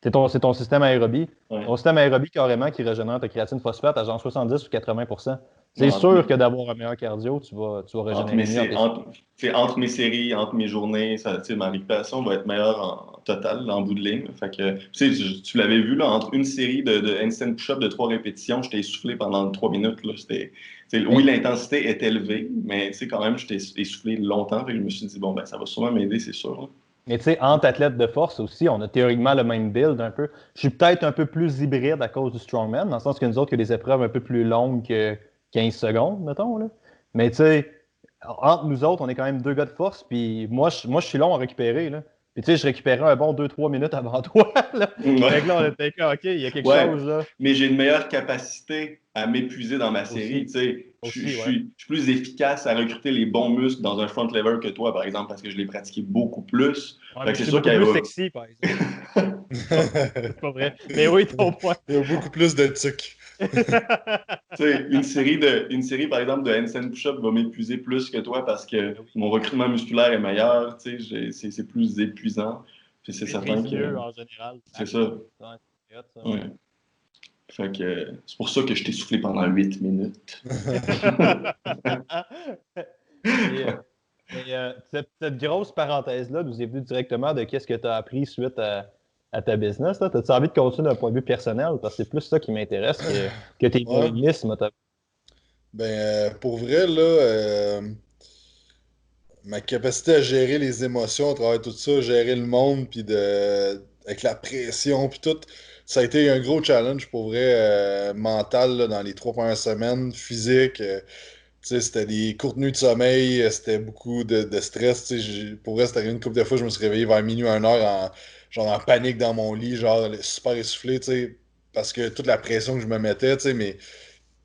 C'est ton système aérobie. Ouais. Ton système aérobie, carrément, qui régénère ta créatine phosphate à genre 70 ou 80%. C'est Ouais, sûr que d'avoir un meilleur cardio, tu vas régénérer mieux. Entre mes séries, entre mes journées, ça, ma récupération va être meilleure en total, en bout de ligne. Fait que, tu l'avais vu, là, entre une série de handstand push-up de 3 répétitions, j'étais essoufflé pendant 3 minutes. Là, oui, l'intensité est élevée, mais quand même, j'étais essoufflé longtemps. Fait que je me suis dit, bon, ben, ça va sûrement m'aider, c'est sûr. Là. Mais tu sais, entre athlètes de force aussi, on a théoriquement le même build un peu. Je suis peut-être un peu plus hybride à cause du strongman, dans le sens que nous autres, il y a des épreuves un peu plus longues que 15 secondes, mettons. Là. Mais tu sais, entre nous autres, on est quand même deux gars de force, puis moi, je suis long à récupérer. Là. Puis tu sais, je récupérais un bon 2-3 minutes avant toi. Là. Fait que là, on était comme, OK, il y a quelque Ouais, chose là. mais j'ai une meilleure capacité à m'épuiser dans ma série. Aussi, Je aussi, ouais. suis plus efficace à recruter les bons muscles dans un front lever que toi, par exemple, parce que je l'ai pratiqué beaucoup plus. Ouais, Fait mais que je c'est suis sûr beaucoup qu'il y plus a... sexy, par exemple. C'est pas vrai. Mais oui, ton point. Il y a beaucoup plus de trucs. Une série, par exemple, de handstand push-up va m'épuiser plus que toi parce que Ben oui. mon recrutement musculaire est meilleur. C'est plus épuisant. Puis c'est Tu certain maîtrises que mieux en général. c'est ça. Ouais, c'est hot, ça. Ouais. Fait que c'est pour ça que je t'ai soufflé pendant 8 minutes. Et, cette grosse parenthèse-là nous est venue directement de qu'est-ce que tu as appris suite à ta business. As-tu envie de continuer d'un point de vue personnel? Parce que c'est plus ça qui m'intéresse que tes Ouais. boyinismes. Ben, pour vrai, là, ma capacité à gérer les émotions à travers tout ça, gérer le monde, puis avec la pression, puis tout, ça a été un gros challenge pour vrai, mental, là, dans les 3 premières semaines, physique. sais, c'était des courtes nuits de sommeil, c'était beaucoup de stress. Tu sais, pour vrai, c'était arrivé une couple de fois, je me suis réveillé vers minuit, 1 heure, genre en panique dans mon lit, genre super essoufflé, tu sais, parce que toute la pression que je me mettais, tu sais, mais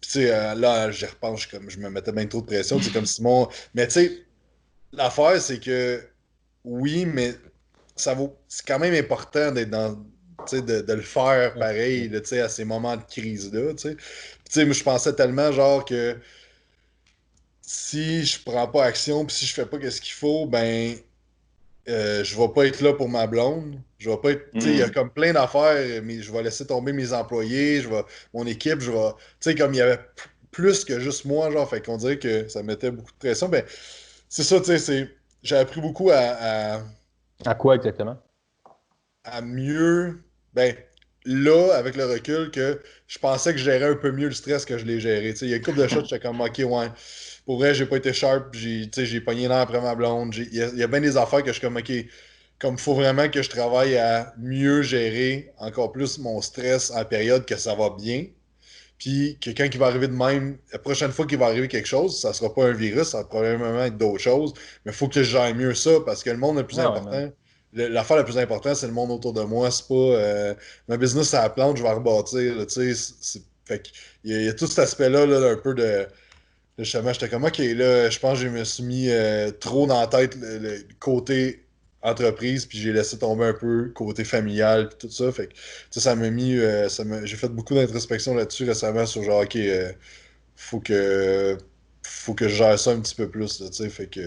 puis, tu sais, là, j'y repense, je me mettais bien trop de pression, c'est comme Simon. Mais tu sais, l'affaire, c'est que oui, mais c'est quand même important d'être dans, tu sais, de le faire pareil, là, tu sais, à ces moments de crise-là, tu sais. Puis, tu sais, moi, je pensais tellement, genre, que si je prends pas action, puis si je fais pas ce qu'il faut, ben, je vais pas être là pour ma blonde. Je vais pas être, tu sais, il y a Mhm. comme plein d'affaires, mais je vais laisser tomber mes employés, mon équipe, tu sais, comme il y avait plus que juste moi, genre, fait qu'on dirait que ça mettait beaucoup de pression. Ben, c'est ça, tu sais, j'ai appris beaucoup À quoi exactement? à mieux, ben, là, avec le recul, que je pensais que je gérais un peu mieux le stress que je l'ai géré. Tu sais, il y a une couple de choses, j'étais comme, ok, ouais, pour vrai, j'ai pas été sharp, tu sais, j'ai pogné l'air après ma blonde. Il y a bien des affaires que je suis comme, ok, comme il faut vraiment que je travaille à mieux gérer encore plus mon stress en période que ça va bien. Puis que quand il va arriver de même, la prochaine fois qu'il va arriver quelque chose, ça sera pas un virus, ça va probablement être d'autres choses. Mais il faut que je gère mieux ça parce que le monde le plus Ah ouais, man. important, l'affaire la plus importante, c'est le monde autour de moi. C'est pas ma business, ça la plante, je vais rebâtir. Là, tu sais, fait que il y a tout cet aspect-là là, un peu de justement, j'étais comme, ok, là, je pense que je me suis mis trop dans la tête le côté entreprise, puis j'ai laissé tomber un peu côté familial, puis tout ça. Fait que, ça m'a mis, j'ai fait beaucoup d'introspection là-dessus récemment sur genre, ok, faut que, faut que je gère ça un petit peu plus, là, tu sais. Fait que,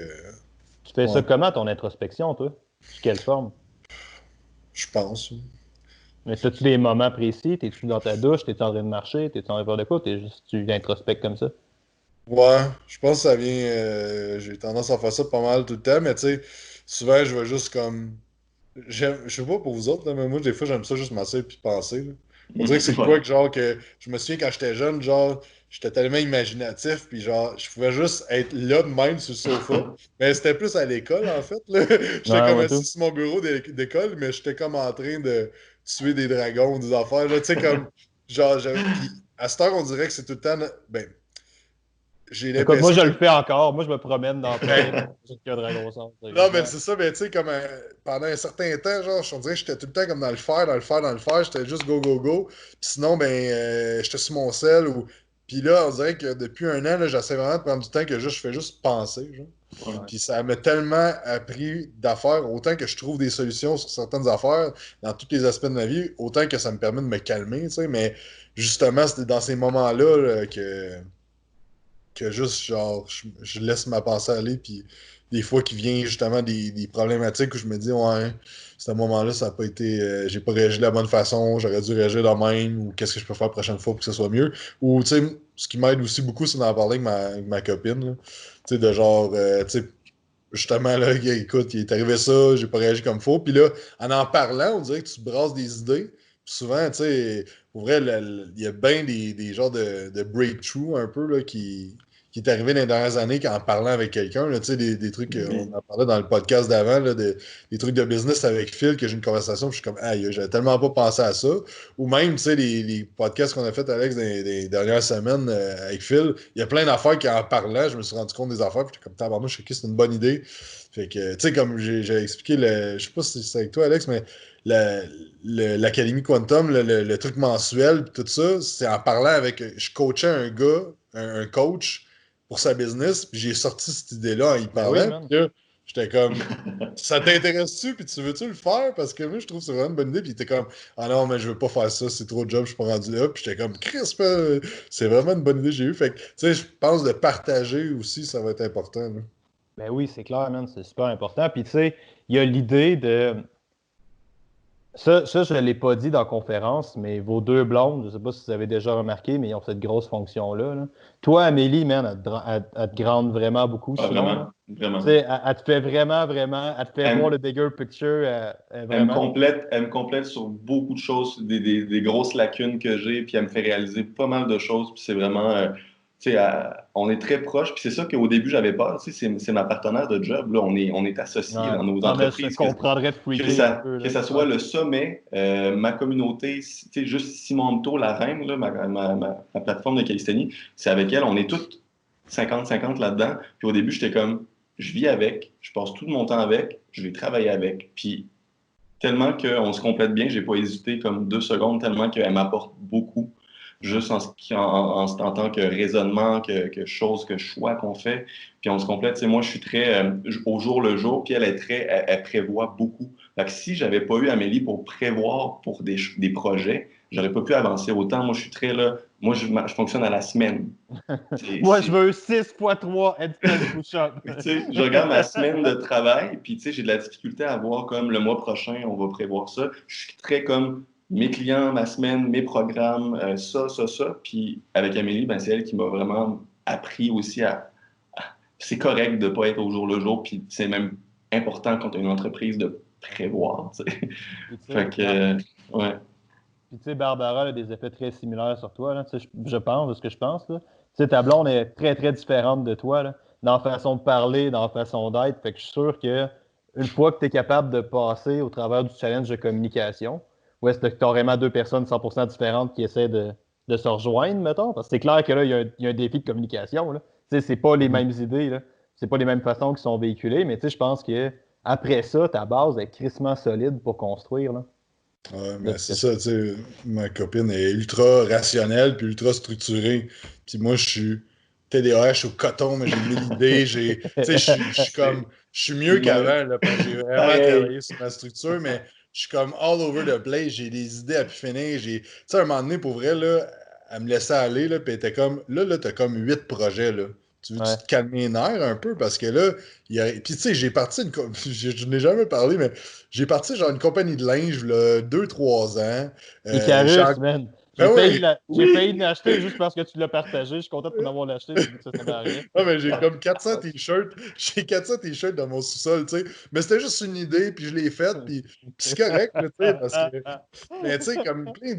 Tu fais ça ouais, comment, ton introspection, toi? Sous quelle forme? je pense. Mais as-tu des moments précis? T'es-tu dans ta douche? T'es-tu en train de marcher? T'es-tu en train de faire de quoi? T'es juste, tu introspectes comme ça? Ouais, je pense que ça vient, j'ai tendance à faire ça pas mal tout le temps, mais tu sais, souvent, je vais juste comme. Je sais pas pour vous autres, là, mais moi, des fois, j'aime ça juste m'asseoir puis penser, là. On dirait que c'est de quoi Ouais. que, genre, que je me souviens quand j'étais jeune, genre, j'étais tellement imaginatif, puis genre, je pouvais juste être là de même sur le sofa. Mais c'était plus à l'école, en fait, là. J'étais Ouais, comme moi, assis tout. sur mon bureau d'école, mais j'étais comme en train de tuer des dragons, des affaires, là. Tu sais, comme, genre, puis à cette heure, on dirait que c'est tout le temps, ben, j'ai Écoute, moi, l'impression je que. le fais encore. Moi, je me promène dans la forêt, Ben, puis je qu'il y a un dragon sort. non, mais c'est ça, mais tu sais, comme pendant un certain temps, genre, je te dirais que j'étais tout le temps comme dans le faire, dans le faire, dans le faire, j'étais juste go, go, go. Puis sinon, ben, j'étais sur mon sel ou. Puis là, on dirait que depuis un an, là, j'essaie vraiment de prendre du temps que juste, je fais juste penser, genre. Ouais. Puis ça m'a tellement appris d'affaires, autant que je trouve des solutions sur certaines affaires, dans tous les aspects de ma vie, autant que ça me permet de me calmer, tu sais. Mais justement, c'était dans ces moments-là là, que juste, genre, je laisse ma pensée aller, puis des fois qu'il vient justement des problématiques où je me dis, ouais, ce moment-là, ça n'a pas été, j'ai pas réagi de la bonne façon, j'aurais dû réagir de même, ou qu'est-ce que je peux faire la prochaine fois pour que ce soit mieux. Ou, tu sais, ce qui m'aide aussi beaucoup, c'est d'en parler avec ma copine, là. Tu sais, de genre, tu sais, justement, là, écoute, il est arrivé ça, j'ai pas réagi comme faut, puis là, en parlant, on dirait que tu brasses des idées, puis souvent, tu sais, pour vrai, il y a bien des genres de breakthrough un peu là, qui est arrivé dans les dernières années qu'en parlant avec quelqu'un, là, tu sais, des trucs qu'on Oui. en parlait dans le podcast d'avant, là, des trucs de business avec Phil, que j'ai une conversation, puis je suis comme, aïe, j'avais tellement pas pensé à ça. Ou même, tu sais, les podcasts qu'on a fait, Alex, des dernières semaines avec Phil, il y a plein d'affaires qu'en parlant, je me suis rendu compte des affaires, puis j'étais comme, tabarnouche, je sais que c'est une bonne idée. Fait que, tu sais, comme j'ai expliqué, je sais pas si c'est avec toi, Alex, mais la- l'Académie Quantum, le truc mensuel, pis tout ça, c'est en parlant avec. Je coachais un gars, un coach pour sa business, puis j'ai sorti cette idée-là en y Ben oui, parlant. man. Puis là, j'étais comme, ça t'intéresse-tu, puis tu veux-tu le faire? Parce que moi, je trouve que c'est vraiment une bonne idée. Puis il était comme, ah non, mais je veux pas faire ça, c'est trop de job, je suis pas rendu là. Puis j'étais comme, Chris, c'est vraiment une bonne idée que j'ai eue. Fait que, tu sais, je pense de partager aussi, ça va être important, là. Ben oui, c'est clair, man. C'est super important. Puis, tu sais, il y a l'idée de. Ça, je ne l'ai pas dit dans la conférence, mais vos deux blondes, je ne sais pas si vous avez déjà remarqué, mais ils ont cette grosse fonction-là, là. Toi, Amélie, man, elle te grande vraiment beaucoup, Ah, sinon, là. vraiment, Tu vraiment. sais, elle te fait vraiment, vraiment, elle te fait voir le bigger picture, vraiment. Elle me complète sur beaucoup de choses, des grosses lacunes que j'ai, puis elle me fait réaliser pas mal de choses, puis c'est vraiment, tu sais, on est très proches, puis c'est ça qu'au début j'avais peur, tu sais, c'est ma partenaire de job, là, on est associés Ouais. dans nos Ah, mais je entreprises, comprendrais de freaker un peu, que là. ça soit Ouais. le sommet, ma communauté, tu sais, juste Simon Mto, la reine, là, ma plateforme de calisthénie, c'est avec elle, on est toutes 50-50 là-dedans. Puis au début, j'étais comme, je vis avec, je passe tout mon temps avec, je vais travailler avec. Puis tellement qu'on se complète bien, j'ai pas hésité comme 2 secondes, tellement qu'elle m'apporte beaucoup, juste en tant que raisonnement, que chose, que choix qu'on fait. Puis on se complète. Tu sais, moi, je suis très au jour le jour, puis elle est très, elle prévoit beaucoup. Fait que si j'avais pas eu Amélie pour prévoir pour des projets, j'aurais pas pu avancer autant. Moi, je suis très là. Moi, je fonctionne à la semaine. Moi, je veux 6x3 headstand push-up. Tu sais, je regarde ma semaine de travail, puis tu sais, j'ai de la difficulté à voir comme le mois prochain, on va prévoir ça. Je suis très comme mes clients, ma semaine, mes programmes, ça. Puis avec Amélie, ben, c'est elle qui m'a vraiment appris aussi c'est correct de ne pas être au jour le jour, puis c'est même important quand tu as une entreprise de prévoir. Tu sais. Fait que, ouais. Puis tu sais, Barbara a des effets très similaires sur toi, là, je pense, de ce que je pense. Tu sais, ta blonde est très, très différente de toi, là, dans la façon de parler, dans la façon d'être. Fait que je suis sûr que une fois que tu es capable de passer au travers du challenge de communication, où est-ce que tu as vraiment deux personnes 100% différentes qui essaient de se rejoindre, mettons, parce que c'est clair que là, il y a un défi de communication. Là. Tu sais, c'est pas les mêmes idées, là. C'est pas les mêmes façons qui sont véhiculées, mais tu sais, je pense que après ça, ta base est crissement solide pour construire, là. Ouais, mais c'est ça, tu sais, ma copine est ultra rationnelle puis ultra structurée. Puis moi, je suis TDAH au coton, mais j'ai 1000 idées. Tu sais, je suis comme, je suis mieux qu'avant, là, parce que j'ai vraiment travaillé sur ma structure, mais je suis comme all over the place. J'ai des idées à pu finir. Tu sais, à un moment donné, pour vrai, là, elle me laissait aller, là, puis elle était comme, là, t'as comme 8 projets, là. Tu veux-tu te calmer les nerfs un peu? Parce que là, puis tu sais, j'ai parti je n'ai jamais parlé, mais j'ai parti genre une compagnie de linge, là, 2-3 ans. Icarus, man. J'ai Ben failli, oui. failli l'acheter juste parce que tu l'as partagé. Je suis content de l'avoir acheté, vu que ça servait à rien. Ah, mais j'ai comme 400 t-shirts. J'ai 400 t-shirts dans mon sous-sol, tu sais. Mais c'était juste une idée, puis je l'ai faite, puis c'est correct, là, tu sais, parce que... Mais tu sais, comme plein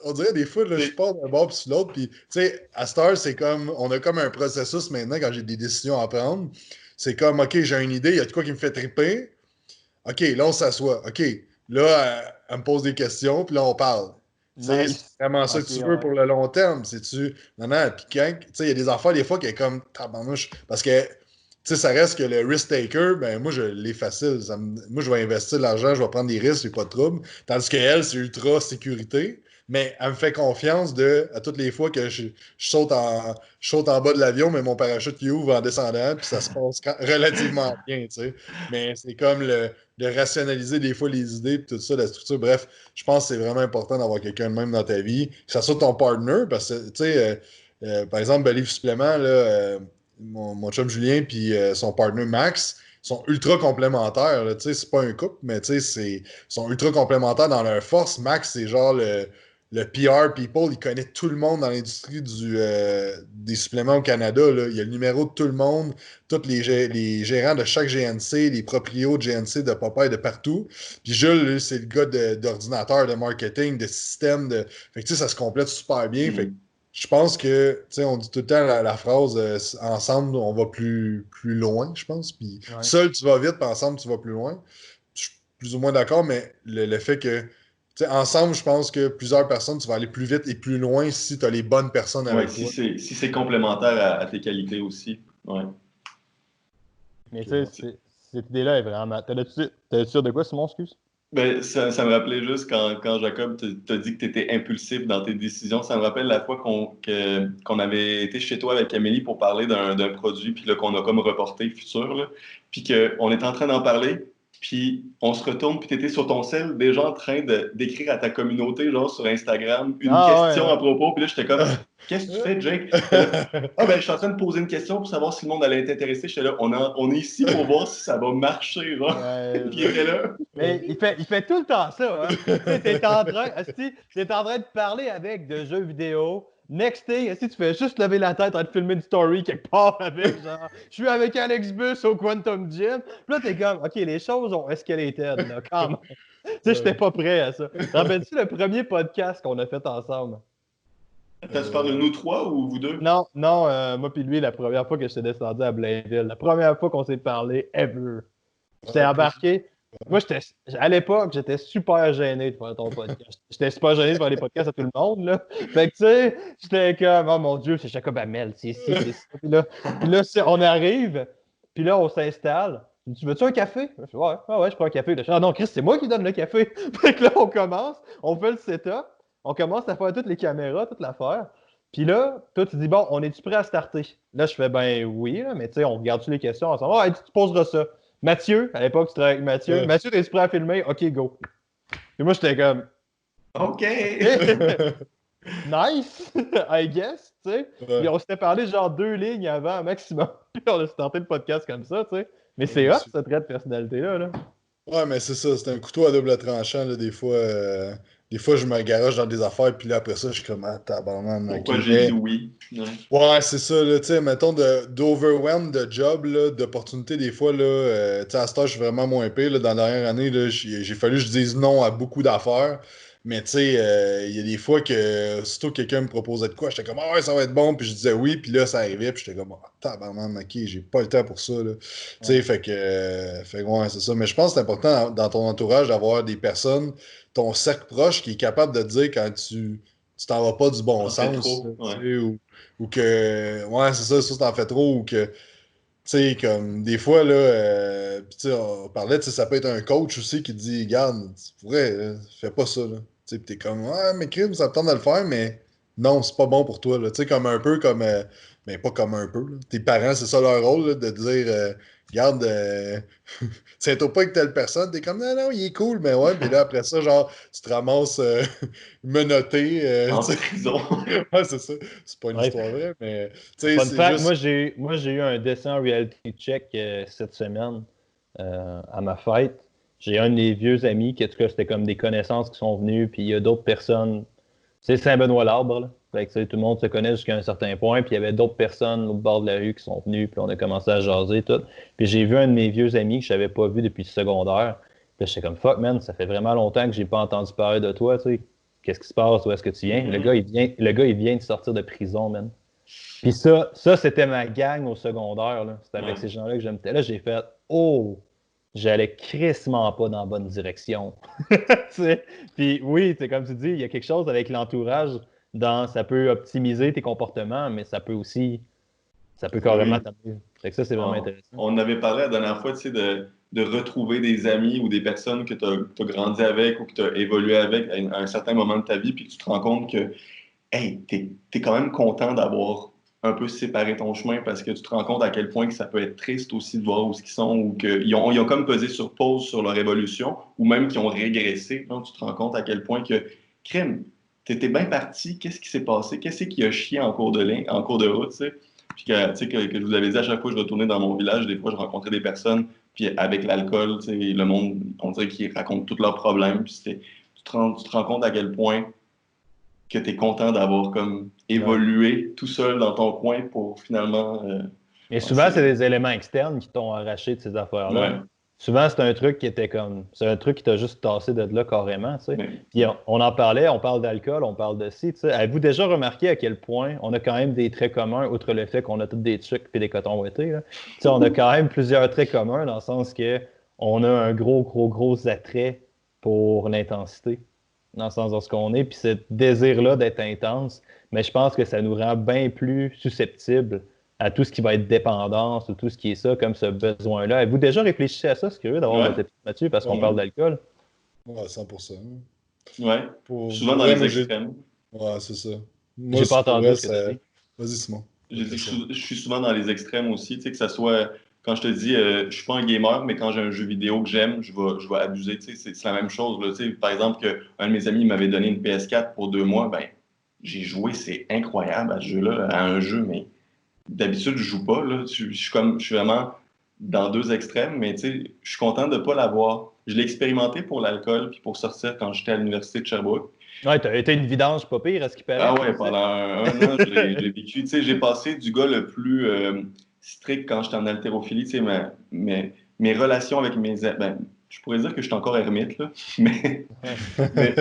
on dirait des fois, là, je pars d'un bord puis sur l'autre, puis tu sais, à cette heure, c'est comme... On a comme un processus maintenant, quand j'ai des décisions à prendre. C'est comme, OK, j'ai une idée, il y a de quoi qui me fait triper. OK, là, on s'assoit. OK, là, elle me pose des questions, puis là, on parle. C'est vraiment ça que tu veux pour le long terme. C'est-tu. Non, non, puis quand. Tu sais, il y a des affaires, des fois, qui est comme tabarnouche. Parce que, tu sais, ça reste que le risk taker, ben, moi, je l'ai facile. Moi, je vais investir de l'argent, je vais prendre des risques, j'ai pas de trouble. Tandis qu'elle, c'est ultra sécurité. Mais elle me fait confiance à toutes les fois que je saute en bas de l'avion, mais mon parachute qui ouvre en descendant, puis ça se passe relativement bien, tu sais. Mais c'est comme de rationaliser des fois les idées, puis tout ça, la structure. Bref, je pense que c'est vraiment important d'avoir quelqu'un de même dans ta vie. Que ça soit ton partner, parce que, tu sais, par exemple, Believe Supplément, là, mon chum Julien, puis son partner Max, sont ultra complémentaires. Tu sais, c'est pas un couple, mais tu sais, ils sont ultra complémentaires dans leur force. Max, c'est genre le PR people, il connaît tout le monde dans l'industrie des suppléments au Canada. Là. Il y a le numéro de tout le monde, tous les gérants de chaque GNC, les proprios de GNC de Popeye de partout. Puis Jules, lui, c'est le gars d'ordinateur, de marketing, de système. Fait que tu sais, ça se complète super bien. Fait que je pense que, tu sais, on dit tout le temps la phrase ensemble, on va plus loin, je pense. Puis seul, tu vas vite, puis ensemble, tu vas plus loin. Je suis plus ou moins d'accord, mais le fait que t'sais, ensemble, je pense que plusieurs personnes, tu vas aller plus vite et plus loin si tu as les bonnes personnes avec toi. Si c'est complémentaire à tes qualités aussi. Ouais. Mais tu sais, cette idée-là est vraiment. T'es sûr de quoi, Simon, excuse? Ben, ça me rappelait juste quand Jacob t'a dit que tu étais impulsif dans tes décisions. Ça me rappelle la fois qu'on avait été chez toi avec Amélie pour parler d'un produit, puis là, qu'on a comme reporté futur, là, puis qu'on était en train d'en parler, puis on se retourne, puis tu étais sur ton sel, déjà en train d'écrire à ta communauté, genre sur Instagram, une question à propos, puis là, j'étais comme, qu'est-ce que tu fais, Jake? Ben, je suis en train de poser une question pour savoir si le monde allait être intéressé. J'étais là, on est ici pour voir si ça va marcher, genre. Puis il était là. Mais il fait tout le temps ça, hein? T'es en train de parler avec de jeux vidéo. Next thing, si tu fais juste lever la tête en te filmer une story quelque part avec, genre, je suis avec Alex Bus au Quantum Gym. Puis là, t'es comme, OK, les choses ont escalated, là, quand même. Tu sais, j'étais pas prêt à ça. Te rappelles-tu le premier podcast qu'on a fait ensemble? Tu parles de nous trois ou vous deux? Non, moi puis lui, la première fois que j'étais descendu à Blainville. La première fois qu'on s'est parlé ever. J'étais embarqué Moi, à l'époque, j'étais super gêné de faire ton podcast. J'étais super gêné de faire des podcasts à tout le monde, là. Fait que, tu sais, j'étais comme, oh mon Dieu, c'est Jacob Hamel, c'est ici, c'est ça. Puis là, on arrive, puis là, on s'installe. Tu veux-tu un café? Je fais, ouais, je prends un café. Là, je fais, ah non, Chris, c'est moi qui donne le café. Fait que là, on commence, on fait le setup, on commence à faire toutes les caméras, toute l'affaire. Puis là, toi, tu dis, bon, on est-tu prêt à starter? Là, je fais, ben oui, là, mais tu sais, on regarde-tu les questions ensemble? Ah, tu poseras ça. Mathieu, à l'époque, tu travaillais avec Mathieu. Ouais. Mathieu, t'es prêt à filmer? OK, go. Et moi, j'étais comme, OK! nice, I guess, tu sais. Puis Ouais. on s'était parlé genre 2 lignes avant, maximum. Puis on a starté le podcast comme ça, tu sais. Mais c'est hot, Monsieur. ce trait de personnalité-là, là. Ouais, mais c'est ça, c'est un couteau à double tranchant, là, des fois, je me garoche dans des affaires, puis là, après ça, je suis comme, ah, tabarnak, ok, Pourquoi j'ai mais... dit oui? Ouais. Ouais, c'est ça, là, tu sais, mettons, d'overwhelm de job, là, d'opportunités, des fois, là, tu sais, à ce temps, je suis vraiment moins pire, là, dans la dernière année, là, j'ai fallu que je dise non à beaucoup d'affaires, mais tu sais, il y a des fois que, surtout quelqu'un me proposait de quoi, j'étais comme, ah ouais, ça va être bon, puis je disais oui, puis là, ça arrivait, puis j'étais comme, ah, tabarnak, ok, j'ai pas le temps pour ça, là, tu sais, Ouais. fait que, ouais, c'est ça, mais je pense que c'est important dans ton entourage d'avoir des personnes, ton cercle proche qui est capable de te dire quand tu t'en vas pas du bon J'en fais sens, trop. tu Ouais. sais, ou que, ouais, c'est ça, t'en fais trop, ou que, tu sais, comme, des fois, là, pis tu sais, on parlait, tu sais, ça peut être un coach aussi qui te dit, regarde, tu pourrais, fais pas ça, là. Tu sais, pis t'es comme, ouais, mais crime, ça me tente de le faire, mais non, c'est pas bon pour toi, là. Tu sais, comme un peu comme, mais pas comme un peu, là. Tes parents, c'est ça leur rôle, là, de te dire, regarde, tiens-toi pas avec telle personne, t'es comme, non, non, il est cool, mais ouais, puis là, après ça, genre, tu te ramasses menotté, En tu sais. prison. Ouais, c'est ça. C'est pas une Ouais. histoire vraie, mais, tu sais, Fun c'est fact, juste. moi, j'ai eu un dessin reality check cette semaine à ma fête. J'ai un de mes vieux amis qui, en tout cas, c'était comme des connaissances qui sont venues, puis il y a d'autres personnes. C'est Saint-Benoît-l'Arbre, là. Fait que, tu sais, tout le monde se connaît jusqu'à un certain point, puis il y avait d'autres personnes au bord de la rue qui sont venues, puis on a commencé à jaser, tout. Puis j'ai vu un de mes vieux amis que je n'avais pas vu depuis le secondaire. Puis j'étais comme, fuck, man, ça fait vraiment longtemps que j'ai pas entendu parler de toi, tu sais. Qu'est-ce qui se passe? Où est-ce que tu viens? Le gars, il vient de sortir de prison, man. Puis ça c'était ma gang au secondaire, là. C'était avec Ouais. ces gens-là que j'aimais. Là, j'ai fait, oh, j'allais crissement pas dans la bonne direction. Tu sais. Puis oui, c'est comme tu dis, il y a quelque chose avec l'entourage ça peut optimiser tes comportements, mais ça peut carrément Oui. t'amener. Fait que ça, c'est vraiment intéressant. On avait parlé la dernière fois, tu sais, de retrouver des amis ou des personnes que tu as grandi avec ou que tu as évolué avec à un certain moment de ta vie, puis que tu te rends compte que, hey, t'es quand même content d'avoir un peu séparé ton chemin parce que tu te rends compte à quel point que ça peut être triste aussi de voir où ils sont ou qu'ils ont comme pesé sur pause sur leur évolution ou même qu'ils ont régressé. Donc, tu te rends compte à quel point que, crime, t'étais bien parti, qu'est-ce qui s'est passé? Qu'est-ce qui a chié en cours de route, tu sais? Puis que, tu sais, que je vous avais dit, à chaque fois que je retournais dans mon village, des fois, je rencontrais des personnes, puis avec l'alcool, tu sais, le monde, on dirait qu'ils racontent tous leurs problèmes, puis tu te rends compte à quel point que tu es content d'avoir comme Ouais. évolué tout seul dans ton coin pour finalement. Mais Ouais, souvent, c'est des éléments externes qui t'ont arraché de ces affaires-là. Ouais, Souvent, c'est un truc qui était comme. C'est un truc qui t'a juste tassé de là carrément, tu sais. mais, Puis on en parlait, on parle d'alcool, on parle de ci, tu sais. Avez-vous déjà remarqué à quel point on a quand même des traits communs, outre le fait qu'on a tous des trucs et des cotons ouatés, là. Tu sais, on a quand même plusieurs traits communs dans le sens que on a un gros attrait pour l'intensité, dans le sens de ce qu'on est, puis ce désir-là d'être intense, mais je pense que ça nous rend bien plus susceptibles à tout ce qui va être dépendance ou tout ce qui est ça, comme ce besoin-là. Avez-vous déjà réfléchi à ça? C'est curieux d'avoir ouais, votre épisode là-dessus parce qu'on Ouais, parle d'alcool. ouais, 100%. ouais. Pour Souvent dans vrai, les moi, j'ai. extrêmes. Ouais, c'est ça. Moi, J'ai pas pour entendu vrai, ce que tu as ça. dit. Vas-y, Simon. J'ai dit Après que ça. je suis souvent dans les extrêmes aussi, tu sais, que ça soit. Quand je te dis, je suis pas un gamer, mais quand j'ai un jeu vidéo que j'aime, je vais abuser. Tu sais, c'est la même chose. Là, tu sais, par exemple, un de mes amis m'avait donné une PS4 pour 2 mois, ben, j'ai joué, c'est incroyable à ce jeu-là, à un jeu, mais d'habitude, je joue pas. Là. Je suis vraiment dans deux extrêmes, mais tu sais, je suis content de ne pas l'avoir. Je l'ai expérimenté pour l'alcool puis pour sortir quand j'étais à l'université de Sherbrooke. Ouais, t'as été une vidange pas pire, à ce qui paraît, Ah tu me ouais, disais. pendant un an, je l'ai vécu. Tu sais, j'ai passé du gars le plus strict quand j'étais en haltérophilie. Tu sais, mes relations avec ben, je pourrais dire que je suis encore ermite, là, mais, mais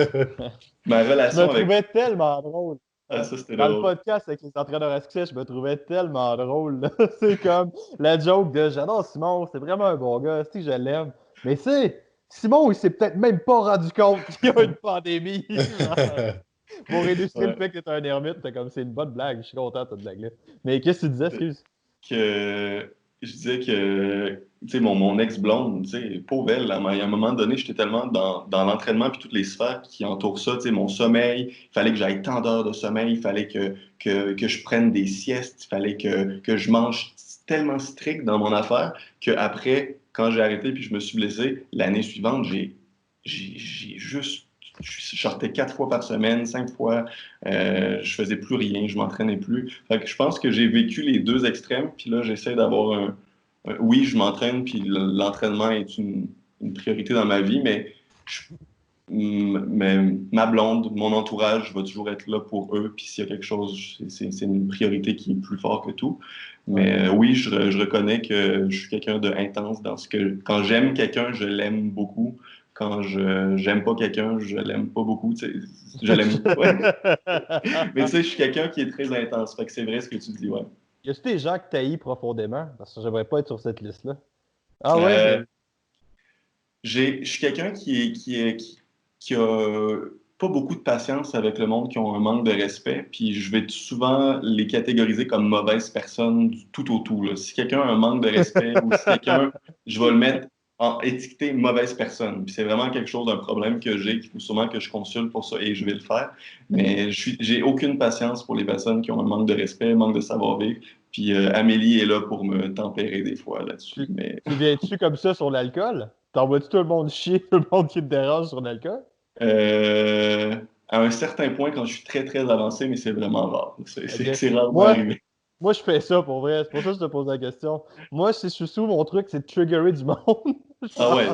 ma Je me relation avec. trouvais tellement drôle. Ah, ça, c'était Dans le drôle. podcast avec les entraîneurs à succès, je me trouvais tellement drôle, là. C'est comme la joke de j'adore Simon, c'est vraiment un bon gars, c'est que je l'aime. Mais Simon, il s'est peut-être même pas rendu compte qu'il y a une pandémie. Pour illustrer le fait que t'es un ermite, t'es comme c'est une bonne blague. Je suis content de cette blague-là. Mais qu'est-ce que tu disais, excuse? Que je disais que tu sais mon ex-blonde, tu sais, pauvre elle, à un moment donné, j'étais tellement dans l'entraînement puis toutes les sphères qui entourent ça, tu sais, mon sommeil, il fallait que j'aille tant d'heures de sommeil, il fallait que je prenne des siestes, il fallait que je mange tellement strict dans mon affaire qu'après, quand j'ai arrêté puis je me suis blessé, l'année suivante, j'ai juste je sortais 4 fois par semaine, 5 fois. Je faisais plus rien, je m'entraînais plus. Fait que je pense que j'ai vécu les deux extrêmes, puis là, j'essaie d'avoir oui, je m'entraîne, puis l'entraînement est une priorité dans ma vie, mais ma blonde, mon entourage va toujours être là pour eux, puis s'il y a quelque chose, c'est une priorité qui est plus fort que tout. Mais oui, je reconnais que je suis quelqu'un de intense dans ce que... Quand j'aime quelqu'un, je l'aime beaucoup. Quand je j'aime pas quelqu'un, je l'aime pas beaucoup. Tu sais, je l'aime. Ouais. Mais tu sais, je suis quelqu'un qui est très intense. Fait que c'est vrai ce que tu dis, ouais. Y a-tu des gens que t'haïs profondément? Parce que j'aimerais pas être sur cette liste-là. Ah ouais? Euh, je suis quelqu'un qui a pas beaucoup de patience avec le monde qui ont un manque de respect, puis je vais souvent les catégoriser comme mauvaises personnes du tout au tout, là. Si quelqu'un a un manque de respect ou si quelqu'un, je vais le mettre en étiqueté mauvaise personne. Puis c'est vraiment quelque chose, un problème que j'ai, qu'il faut sûrement que je consulte pour ça et je vais le faire. Mais j'ai aucune patience pour les personnes qui ont un manque de respect, un manque de savoir-vivre. Puis Amélie est là pour me tempérer des fois là-dessus. Mais Tu viens-tu comme ça sur l'alcool? T'envoies-tu tout le monde chier, tout le monde qui te dérange sur l'alcool? À un certain point, quand je suis très, très avancé, mais c'est vraiment rare. Ok. C'est rarement Moi, arrivé. moi, je fais ça pour vrai. C'est pour ça que je te pose la question. Moi, si je suis sous, mon truc, c'est de triggerer du monde. Ah ouais,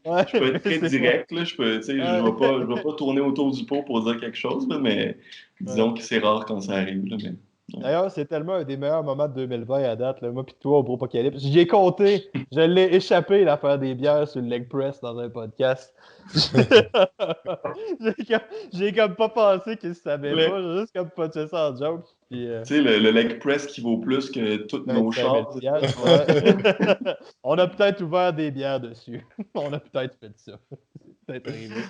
Ouais, je peux être très c'est moi. direct, là. Tu sais, Ouais. je vais pas tourner autour du pot pour dire quelque chose, là, mais Ouais. disons que c'est rare quand ça arrive, là, mais, ouais. D'ailleurs, c'est tellement un des meilleurs moments de 2020 à date, là. Moi pis toi au Bropocalypse. J'y ai compté. Je l'ai échappé l'affaire des bières sur le leg press dans un podcast. J'ai comme pas pensé qu'il savait pas. J'ai juste comme pas ça en joke. Puis, Tu sais, le leg press qui vaut plus que tous nos 25 000 chars, c'est ça? piastres, Ouais. ouais. On a peut-être ouvert des bières dessus. On a peut-être fait ça. C'est peut-être arrivé.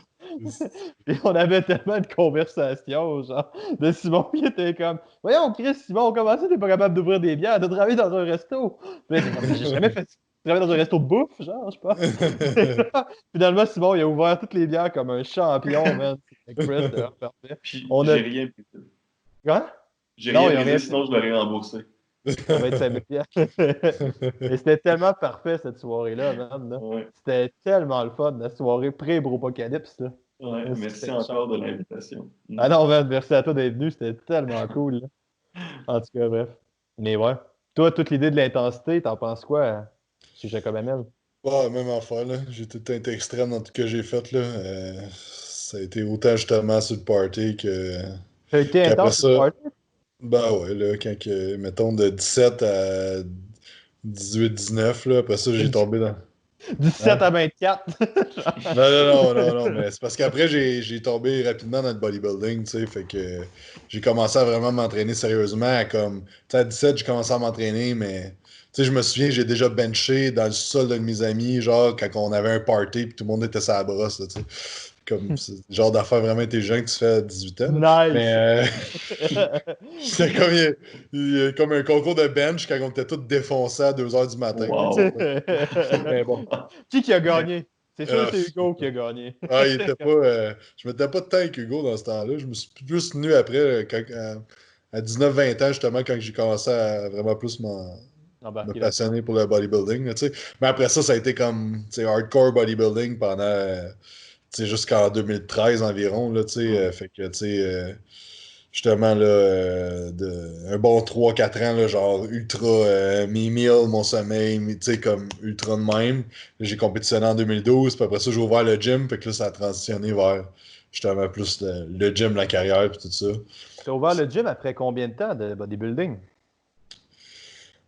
Puis on avait tellement de conversations, genre, de Simon qui était comme voyons, Chris, Simon, comment ça t'es pas capable d'ouvrir des bières, de travailler dans un resto? Puis là, t'es comme, mais j'ai jamais fait ça. Je travaille dans un resto de bouffe, genre, je pense. Finalement, Simon, il a ouvert toutes les bières comme un champion, man. Avec Chris, c'était vraiment parfait. Puis On a. j'ai rien brisé. Quoi? J'ai Non, rien il a brisé, rien. sinon je l'aurais remboursé. 25 000 piastres. Mais c'était tellement parfait cette soirée-là, man. Là. Ouais, C'était tellement le fun, la soirée pré-Bropocalypse. Là. ouais, merci C'était encore de champion. l'invitation. Ah non, man, merci à toi d'être venu, c'était tellement cool. Là. En tout cas, bref. Mais ouais. Toi, toute l'idée de l'intensité, t'en penses quoi, sujet comme Amel? Ouais, même affaire, là. J'ai tout été extrême dans tout ce que j'ai fait, là. Ça a été autant justement sur le party T'as été qu'après intense sur ça. le party? Ben ouais, là, mettons, de 17 à 18-19, là, après ça, j'ai tombé dans... 17 Hein? à 24. Non, mais c'est parce qu'après, j'ai tombé rapidement dans le bodybuilding, tu sais, fait que j'ai commencé à vraiment m'entraîner sérieusement, tu sais, à 17, j'ai commencé à m'entraîner, mais, tu sais, je me souviens, j'ai déjà benché dans le sol de mes amis, genre, quand on avait un party, puis tout le monde était sur la brosse, là, tu sais, comme, c'est le genre d'affaire vraiment intelligent que tu fais à 18 ans, là. Nice. Mais, c'était comme, il y a comme un concours de bench quand on était tous défoncés à 2 heures du matin, là, tu Wow. sais. Mais bon. Qui a gagné? C'est sûr que Euh, c'est Hugo qui a gagné. il était pas. Je mettais pas de temps avec Hugo dans ce temps-là. Je me suis plus tenu après, à 19-20 ans, justement, quand j'ai commencé à vraiment plus me Embarqué là-dedans. passionner pour le bodybuilding, là, tu sais. Mais après ça a été comme, tu sais, hardcore bodybuilding pendant, tu sais, jusqu'en 2013 environ, là, tu sais. Fait que, tu sais, justement, là, un bon 3-4 ans, là, genre, ultra, mes meals, mon sommeil, tu sais, comme ultra de même. J'ai compétitionné en 2012, puis après ça, j'ai ouvert le gym, fait que là, ça a transitionné vers, justement, plus le gym, la carrière, puis tout ça. T'as ouvert le gym après combien de temps de bodybuilding?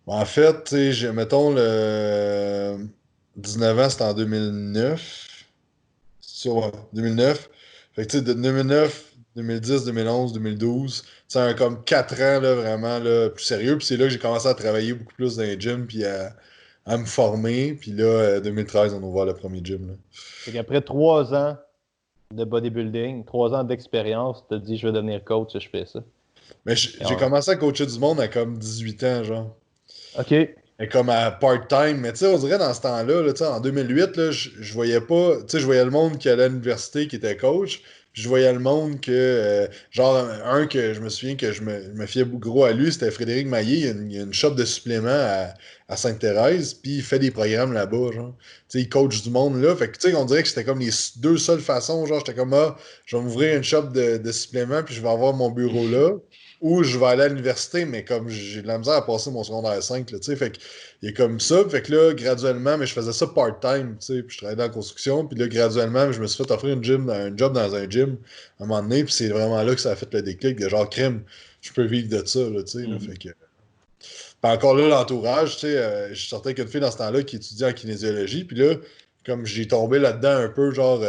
Bon, en fait, tu sais, mettons, le 19 ans, c'était en 2009. C'est ça, ouais, 2009. Fait que, tu sais, de 2009, 2010, 2011, 2012, c'est comme 4 ans, là, vraiment, là, plus sérieux. Puis c'est là que j'ai commencé à travailler beaucoup plus dans les gyms, puis à me former. Puis là, 2013, on a ouvert le premier gym. Là. Fait qu'après 3 ans de bodybuilding, 3 ans d'expérience, tu te dis, je vais devenir coach, je fais ça. Mais Et j'ai commencé à coacher du monde à comme 18 ans, genre. OK. Et comme à part-time. Mais tu sais, on dirait dans ce temps-là, là, tu sais, en 2008, là, je voyais pas. Tu sais, je voyais le monde qui allait à l'université qui était coach. Puis je voyais le monde que. Genre, un que je me souviens que je me fiais gros à lui, c'était Frédéric Maillet. Il y a une shop de suppléments à Sainte-Thérèse. Puis il fait des programmes là-bas, genre. Tu sais, il coach du monde là. Fait que tu sais, on dirait que c'était comme les deux seules façons. Genre, j'étais comme, ah, je vais m'ouvrir une shop de suppléments. Puis je vais avoir mon bureau là. Ou je vais aller à l'université, mais comme j'ai de la misère à passer mon secondaire 5, là, tu sais, fait que il est comme ça, fait que là, graduellement, mais je faisais ça part-time, tu sais, puis je travaillais dans la construction, puis là, graduellement, je me suis fait offrir un job dans un gym à un moment donné, puis c'est vraiment là que ça a fait le déclic, de genre, crème, je peux vivre de ça, là, tu sais, là, fait que... Puis encore là, l'entourage, tu sais, je sortais avec une fille dans ce temps-là qui étudiait en kinésiologie, puis là, comme j'ai tombé là-dedans un peu, genre,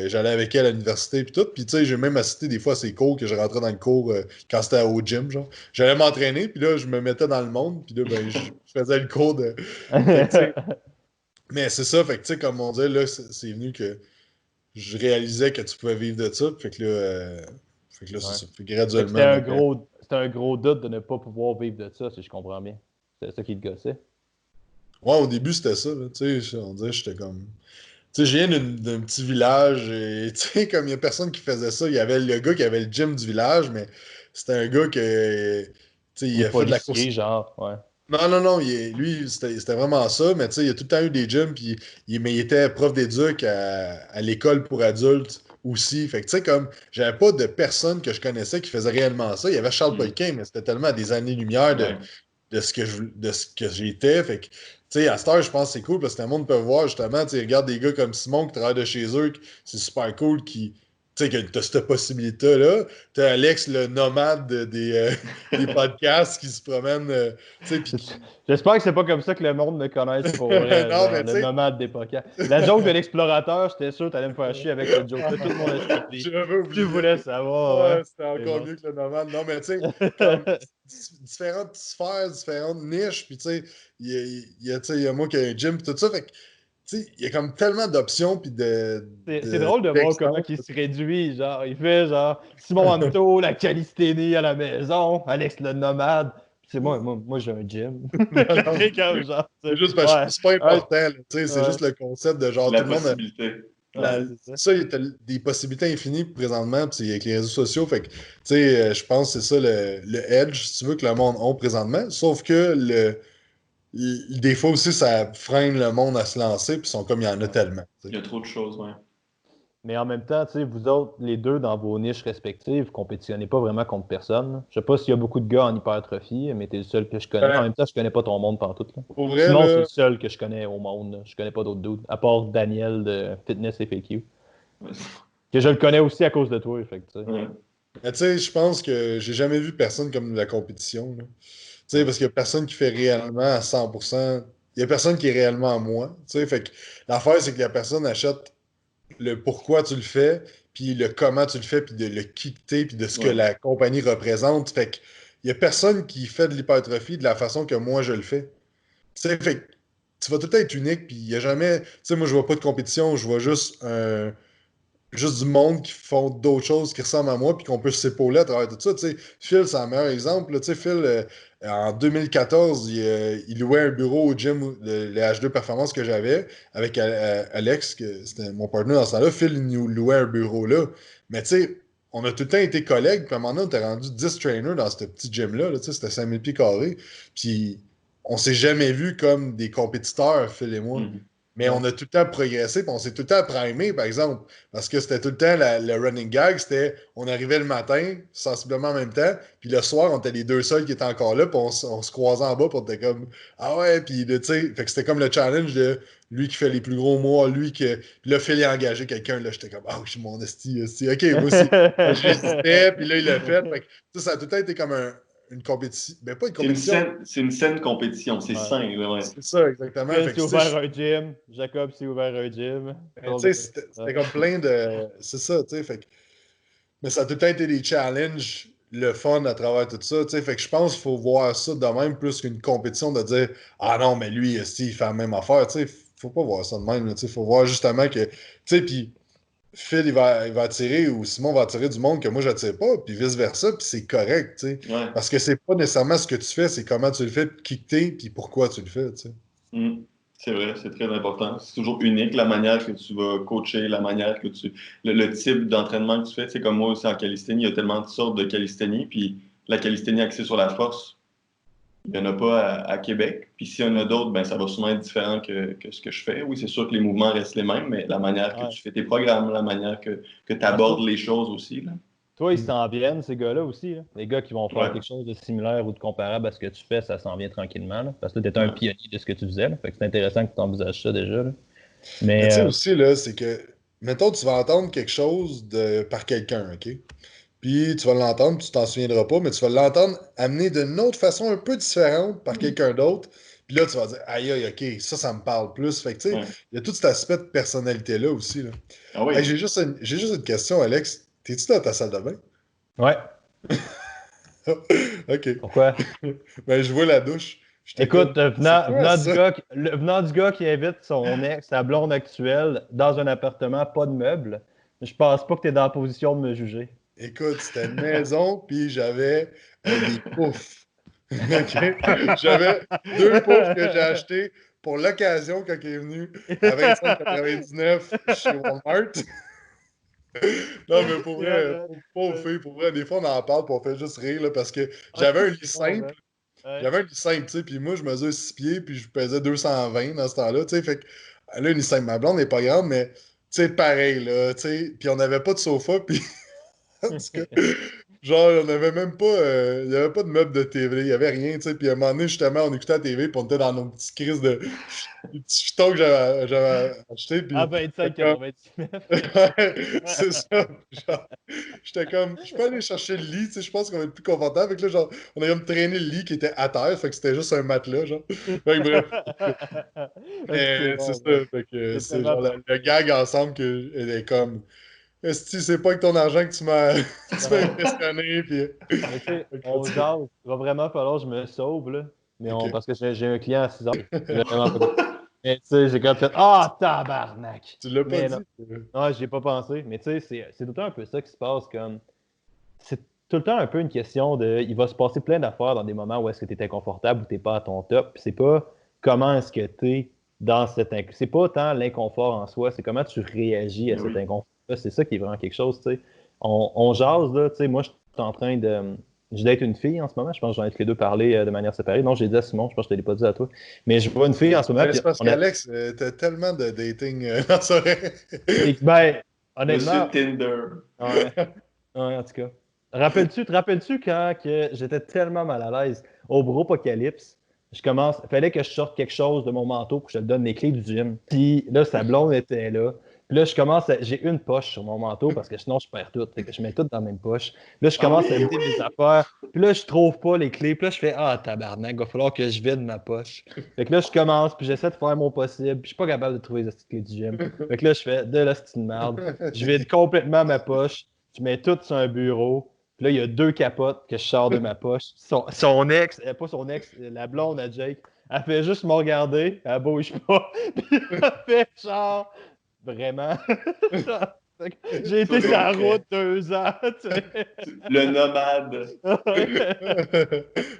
j'allais avec elle à l'université, puis tout, puis tu sais, j'ai même assisté des fois à ses cours, que je rentrais dans le cours quand c'était au gym, genre. J'allais m'entraîner, puis là, je me mettais dans le monde, puis là, ben, je faisais le cours de... Fait que, tu sais, mais c'est ça, fait que, tu sais, comme on dit, là, c'est venu que je réalisais que tu pouvais vivre de ça, fait que là c'est Ouais. ça. Fait que Fait que graduellement, ben, c'était un gros doute de ne pas pouvoir vivre de ça, si je comprends bien. C'est ça qui te gossait. ouais, au début, c'était ça, là, tu sais, on dirait, j'étais comme... Tu sais, je viens d'un petit village et tu sais, comme il n'y a personne qui faisait ça, il y avait le gars qui avait le gym du village, mais c'était un gars que, tu sais, Il il est a fait de la course. policier, genre, ouais. Non, non, non, lui, c'était vraiment ça, mais tu sais, il a tout le temps eu des gyms, puis mais il était prof d'éduc à l'école pour adultes aussi. Fait que tu sais, comme, j'avais pas de personne que je connaissais qui faisait réellement ça. Il y avait Charles Poliquin, mais c'était tellement à des années-lumière Ouais. de ce que j'étais. Fait que, tu sais, à cette heure, je pense que c'est cool parce que le monde peut voir justement, tu sais, regarde des gars comme Simon qui travaillent de chez eux, c'est super cool tu sais, que t'as cette possibilité-là. T'as Alex, le nomade des podcasts qui se promène, tu sais, puis qui... J'espère que c'est pas comme ça que le monde me connaisse pour vrai, Non, genre, mais tu le sais, nomade des podcasts. La joke de l'explorateur, j'étais sûr que t'allais me faire chier avec cette joke-là. Tout le monde a compris. j'avais Tu oublié. voulais savoir, Ouais, ouais. c'était C'est encore bon. mieux que le nomade. Non, mais tu sais, comme différentes sphères, différentes niches, puis tu sais, tu sais, il y a moi qui ai un gym, puis tout ça, fait que tu sais, il y a comme tellement d'options puis C'est drôle de voir comment il d'exemples. se réduit. Genre, il fait genre Simon Anto, la calisthénie à la maison, Alex le nomade. C'est moi j'ai un gym. Non, non, C'est comme genre, c'est juste parce que ouais, c'est pas ouais, important, là, tu sais, c'est ouais, juste le concept de genre La tout le monde a possibilité. la- ouais, c'est ça. ça, il y a des possibilités infinies présentement, puis c'est avec les réseaux sociaux, fait que tu sais, je pense que c'est ça le edge, si tu veux, que le monde a présentement, sauf que des fois aussi, ça freine le monde à se lancer, puis ils sont comme il y en a Ouais. tellement. Tu Il sais. y a trop de choses, ouais. Mais en même temps, tu sais, vous autres, les deux, dans vos niches respectives, compétitionnez pas vraiment contre personne, là. Je sais pas s'il y a beaucoup de gars en hypertrophie, mais t'es le seul que je connais. En Ben, même temps, je connais pas ton monde pantoute, là. pour vrai, Simon, c'est le là, seul que je connais au monde, là. Je connais pas d'autres dudes, à part Daniel de Fitness FAQ. Ouais. Que je le connais aussi à cause de toi, fait que, tu sais. Ouais. mais tu sais, je pense que j'ai jamais vu personne comme la compétition, là. Tu sais, Ouais. parce qu'il y a personne qui fait réellement à 100%. Il y a personne qui est réellement moi. Tu sais, fait que l'affaire, c'est que la personne achète le pourquoi tu le fais, puis le comment tu le fais, puis de le quitter, puis de ce que Ouais. la compagnie représente. Fait que il y a personne qui fait de l'hypertrophie de la façon que moi je le fais. Tu sais, fait que tu vas tout le temps être unique, puis il y a jamais. Tu sais, moi, je vois pas de compétition, je vois juste du monde qui font d'autres choses qui ressemblent à moi, puis qu'on peut s'épauler à travers tout ça. Tu sais, Phil, c'est un meilleur exemple. Là. Tu sais, Phil, en 2014, il louait un bureau au gym, les H2 Performance que j'avais, avec Alex, que c'était mon partenaire dans ce temps-là. Phil, il nous louait un bureau là. Mais tu sais, on a tout le temps été collègues, puis à un moment donné, on était rendu 10 trainers dans ce petit gym-là. Là, tu sais, c'était 5000 pieds carrés. Puis on s'est jamais vus comme des compétiteurs, Phil et moi. Mhm. Mais Ouais. on a tout le temps progressé, puis on s'est tout le temps primé, par exemple. Parce que c'était tout le temps le running gag, c'était on arrivait le matin, sensiblement en même temps, puis le soir, on était les deux seuls qui étaient encore là, puis on se croisait en bas, puis on était comme ah ouais, puis tu sais, fait que c'était comme le challenge de lui qui fait les plus gros mois, lui que. Puis là, Phil a engagé quelqu'un, là, j'étais comme ah, je suis mon esti, ok, moi aussi. J'hésitais, puis là, il l'a fait. Fait que ça a tout le temps été comme une compétition. Ben, pas une compétition, C'est une saine compétition, c'est Ouais. sain, ouais. c'est ça, exactement. Phil Fait que s'est ouvert un gym, Jacob s'est ouvert un gym. ben, tu sais, c'était comme plein de. C'est ça, tu sais. Fait que mais ça a tout le temps été des challenges le fun à travers tout ça, tu sais. Fait que je pense qu'il faut voir ça de même plus qu'une compétition de dire ah non, mais lui, esti, il fait la même affaire, tu sais. Faut pas voir ça de même, là, tu sais. Faut voir justement que, tu sais, puis Phil, il va attirer ou Simon va attirer du monde que moi, j'attire pas, puis vice-versa, puis c'est correct, tu sais. Ouais. Parce que c'est pas nécessairement ce que tu fais, c'est comment tu le fais, puis qui que t'es, puis pourquoi tu le fais, tu sais. Mm. C'est vrai, c'est très important. C'est toujours unique la manière que tu vas coacher, la manière que tu. Le type d'entraînement que tu fais. C'est comme moi aussi en calisthénie, il y a tellement de sortes de calisthénie. Puis la calisthénie axée sur la force, il n'y en a pas à Québec. Puis s'il y en a d'autres, ben ça va sûrement être différent que ce que je fais. Oui, c'est sûr que les mouvements restent les mêmes, mais la manière que Ouais. tu fais tes programmes, la manière que tu abordes les choses aussi. Là. Toi, ils s'en viennent, ces gars-là aussi. Là. Les gars qui vont faire Ouais. quelque chose de similaire ou de comparable à ce que tu fais, ça s'en vient tranquillement. Là, parce que tu étais un Ouais. pionnier de ce que tu faisais. Là. Fait que c'est intéressant que tu envisages ça déjà. Là. Mais Mais tu sais aussi, là, c'est que, mettons, tu vas entendre quelque chose par quelqu'un, OK? Puis tu vas l'entendre, tu t'en souviendras pas, mais tu vas l'entendre amené d'une autre façon un peu différente par quelqu'un d'autre. Puis là, tu vas dire, aïe, aïe, OK, ça me parle plus. Fait que, tu sais, Ouais. il y a tout cet aspect de personnalité-là aussi, là. Ah oui. Hey, j'ai juste une question, Alex. T'es-tu dans ta salle de bain? ouais, OK. pourquoi? Ben, je vois la douche. J'étais Écoute, comme, c'est quoi venant du ça? gars, venant du gars qui invite son ex, sa blonde actuelle, dans un appartement, pas de meubles, je pense pas que tu es dans la position de me juger. Écoute, c'était une maison, puis j'avais des poufs. OK? J'avais 2 poufs que j'ai achetés pour l'occasion quand il est venu à 25,99 chez Walmart. Non, mais pour vrai, pauvre fille, pour vrai, des fois on en parle, puis on fait juste rire, là, parce que j'avais un lit simple. Ouais. J'avais un lit simple, tu sais, puis moi, je mesure 6 pieds, puis je pesais 220 dans ce temps-là, tu sais, fait que là, un lit simple. Ma blonde n'est pas grande, mais, tu sais, pareil, là, tu sais, puis on n'avait pas de sofa, puis en tout cas, genre, on n'avait même pas, il n'y avait pas de meuble de TV, il n'y avait rien, tu sais, puis à un moment donné, justement, on écoutait la TV, puis on était dans nos petites crises des petits pitons que j'avais achetés, À puis j'étais comme, 25,99. ouais, c'est ça, genre, j'étais comme, je peux aller chercher le lit, tu sais, je pense qu'on va être plus confortable, fait que là, genre, on a comme traîné le lit qui était à terre, fait que c'était juste un matelas, genre, fait que bref, C'est mais c'est bon, ça, man. fait que C'est c'est tellement genre le parfait. gag ensemble que elle est comme, Esti, c'est pas avec ton argent que tu m'as tu m'as Ouais. impressionné, puis... Mais tu sais, Fait que, en on tout cas, jase. Il va vraiment falloir que je me sauve, là. OK. Parce que j'ai un client à 6 heures. J'ai vraiment pas de... Mais tu sais, j'ai comme fait ah, tabarnak! Tu l'as pas Mais non. dit. Non, j'y ai pas pensé. Mais tu sais, c'est tout le temps un peu ça qui se passe comme. C'est tout le temps un peu une question de. Il va se passer plein d'affaires dans des moments où est-ce que tu es inconfortable ou tu n'es pas à ton top. Puis c'est pas comment est-ce que tu es dans cet inconfort. C'est pas tant l'inconfort en soi, c'est comment tu réagis à Ben cet oui. inconfort-là. C'est ça qui est vraiment quelque chose, tu sais. On jase, là, tu sais. Moi, je suis en train de. Je date une fille en ce moment. Je pense que j'en ai tous les deux parlé de manière séparée. Non, j'ai dit à Simon, je pense que je ne te l'ai pas dit à toi. Mais je vois une fille en ce moment. Ben, Puis c'est parce on a. qu'Alex, t'as tellement de dating dans sa Ben, Monsieur honnêtement, Tinder. ouais. Ouais, en tout cas. Te rappelles-tu quand que j'étais tellement mal à l'aise au Bropocalypse, fallait que je sorte quelque chose de mon manteau pour que je te donne les clés du gym. Puis là, sa blonde était là. Puis là, j'ai une poche sur mon manteau parce que sinon, je perds tout. Fait que je mets tout dans la même poche. Là, je Ah oui, commence à vider mes oui! affaires. Puis là, je trouve pas les clés. Puis là, je fais ah, tabarnak, il va falloir que je vide ma poche. Fait que là, je commence, puis j'essaie de faire mon possible. Puis je suis pas capable de trouver les clés du gym. Fait que là, je fais de la de merde. Je vide complètement ma poche. Je mets tout sur un bureau. Puis là, il y a 2 capotes que je sors de ma poche. Son ex, pas son ex, la blonde à Jake, elle fait juste me regarder, elle bouge pas. Puis elle fait genre, vraiment. Genre, j'ai été sur la route 2 ans, tu sais. Le nomade.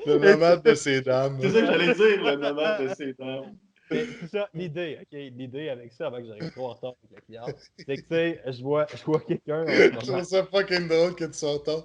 Le nomade de ces dames. C'est ça que j'allais dire, le nomade de ces dames. Mais c'est ça, l'idée, OK? L'idée avec ça, avant que j'arrive trop en retard avec la cliente, c'est que, tu sais, je vois quelqu'un en ce Je moment. trouve ça fucking drôle que tu sois en retard.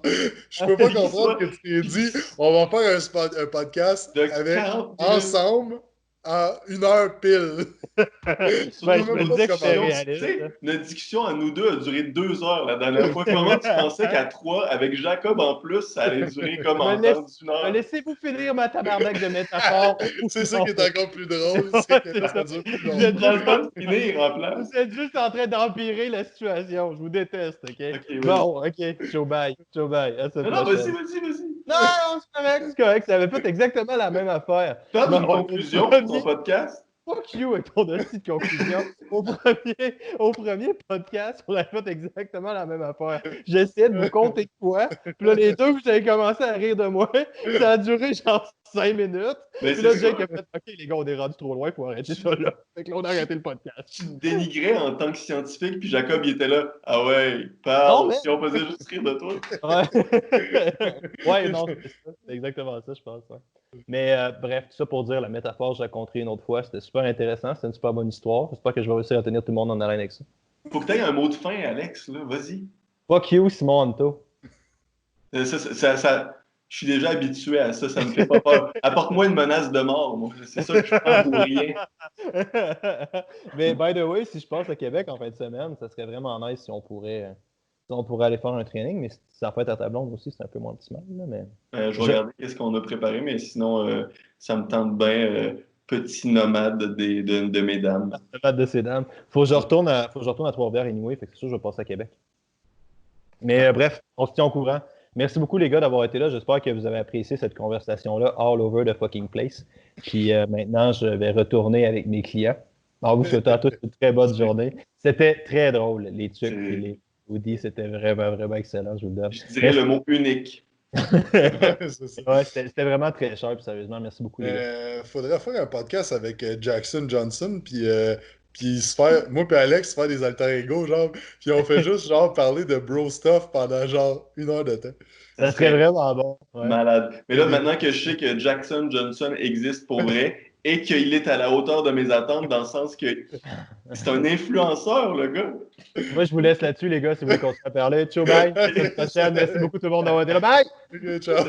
Je peux pas Qu'il comprendre soit, que tu t'es qu'il dit on va faire un podcast de avec 40 minutes. ensemble à 1 heure pile. Je Ben, peux Surtout je même me nos pas disais que j'étais comment. discussions. Tu réaliste. sais, notre discussion à nous deux a duré 2 heures la dernière fois. Comment tu pensais qu'à 3, avec Jacob en plus, ça allait durer comme Me, en laisse- temps d'une heure? Laissez-vous finir ma tabarnak de métaphore ou C'est ça sinon. qui est encore plus drôle, c'est Ouais, que c'est là, ça ça. dure plus Vous êtes Prends longtemps. le temps de finir en place. vous êtes juste en train d'empirer la situation. Je vous déteste, OK? Ok, vas-y. Bon, OK. Ciao, bye. Ciao, bye. À la Non, non, vas-y, prochaine. vas-y, vas-y. Non, non, c'est correct, c'est correct. Ça avait fait exactement la même affaire. T'as Mais une on conclusion m'a pour ton mis, podcast? Fuck you avec ton dossier de conclusion. Au premier podcast, on a fait exactement la même affaire. J'essayais de vous compter de quoi. Puis là, les deux, vous avez commencé à rire de moi. Ça a duré genre 5 minutes. Mais Puis là, c'est Jake ça. a fait OK, les gars, on est rendu trop loin pour arrêter ça là. Fait que là, on a arrêté le podcast. Tu te dénigrais en tant que scientifique, puis Jacob, il était là. Ah ouais, Non, parle, mais- si on faisait juste rire de toi. Ouais, ouais non, c'est ça. C'est exactement ça, je pense. Ouais. Mais bref, tout ça pour dire, la métaphore, je l'ai raconté une autre fois. C'était super intéressant. C'était une super bonne histoire. J'espère que je vais réussir à tenir tout le monde en haleine avec ça. Faut que tu aies un mot de fin, Alex, là, vas-y. Fuck you, Simon Anto. Je suis déjà habitué à ça, ça me fait pas peur. Apporte-moi une menace de mort, moi. C'est ça que je prends pour rien. Mais by the way, si je passe à Québec en fin de semaine, ça serait vraiment nice si on pourrait aller faire un training. Mais si ça peut être à ta blonde aussi, c'est un peu moins optimal. Là, mais... Je vais regarder qu'est-ce qu'on a préparé, mais sinon, ça me tente bien, petit nomade de mesdames. De ces dames. Faut que je retourne à Trois-Rivières anyway, fait que c'est sûr que je vais passer à Québec. Mais bref, on se tient au courant. Merci beaucoup les gars d'avoir été là. J'espère que vous avez apprécié cette conversation-là all over the fucking place. Puis maintenant, je vais retourner avec mes clients. En vous souhaitant à tous une très bonne journée. C'était très drôle, les trucs et les hoodies. C'était vraiment, vraiment excellent, je vous le donne. Je dirais le mot unique. C'est ça. Ouais, c'était vraiment très cher, puis sérieusement, merci beaucoup les gars. Faudrait faire un podcast avec Jackson Johnson, puis moi et Alex se faire des alter ego, genre, puis on fait juste genre parler de bro stuff pendant genre 1 heure de temps. Ça serait vraiment bon. Ouais. Malade. Mais là, maintenant que je sais que Jackson Johnson existe pour vrai et qu'il est à la hauteur de mes attentes, dans le sens que c'est un influenceur, le gars. Moi, je vous laisse là-dessus, les gars, si vous voulez continuer à parler. Ciao, bye. À la prochaine. Merci beaucoup tout le monde d'avoir été là. Bye! Ok, ciao.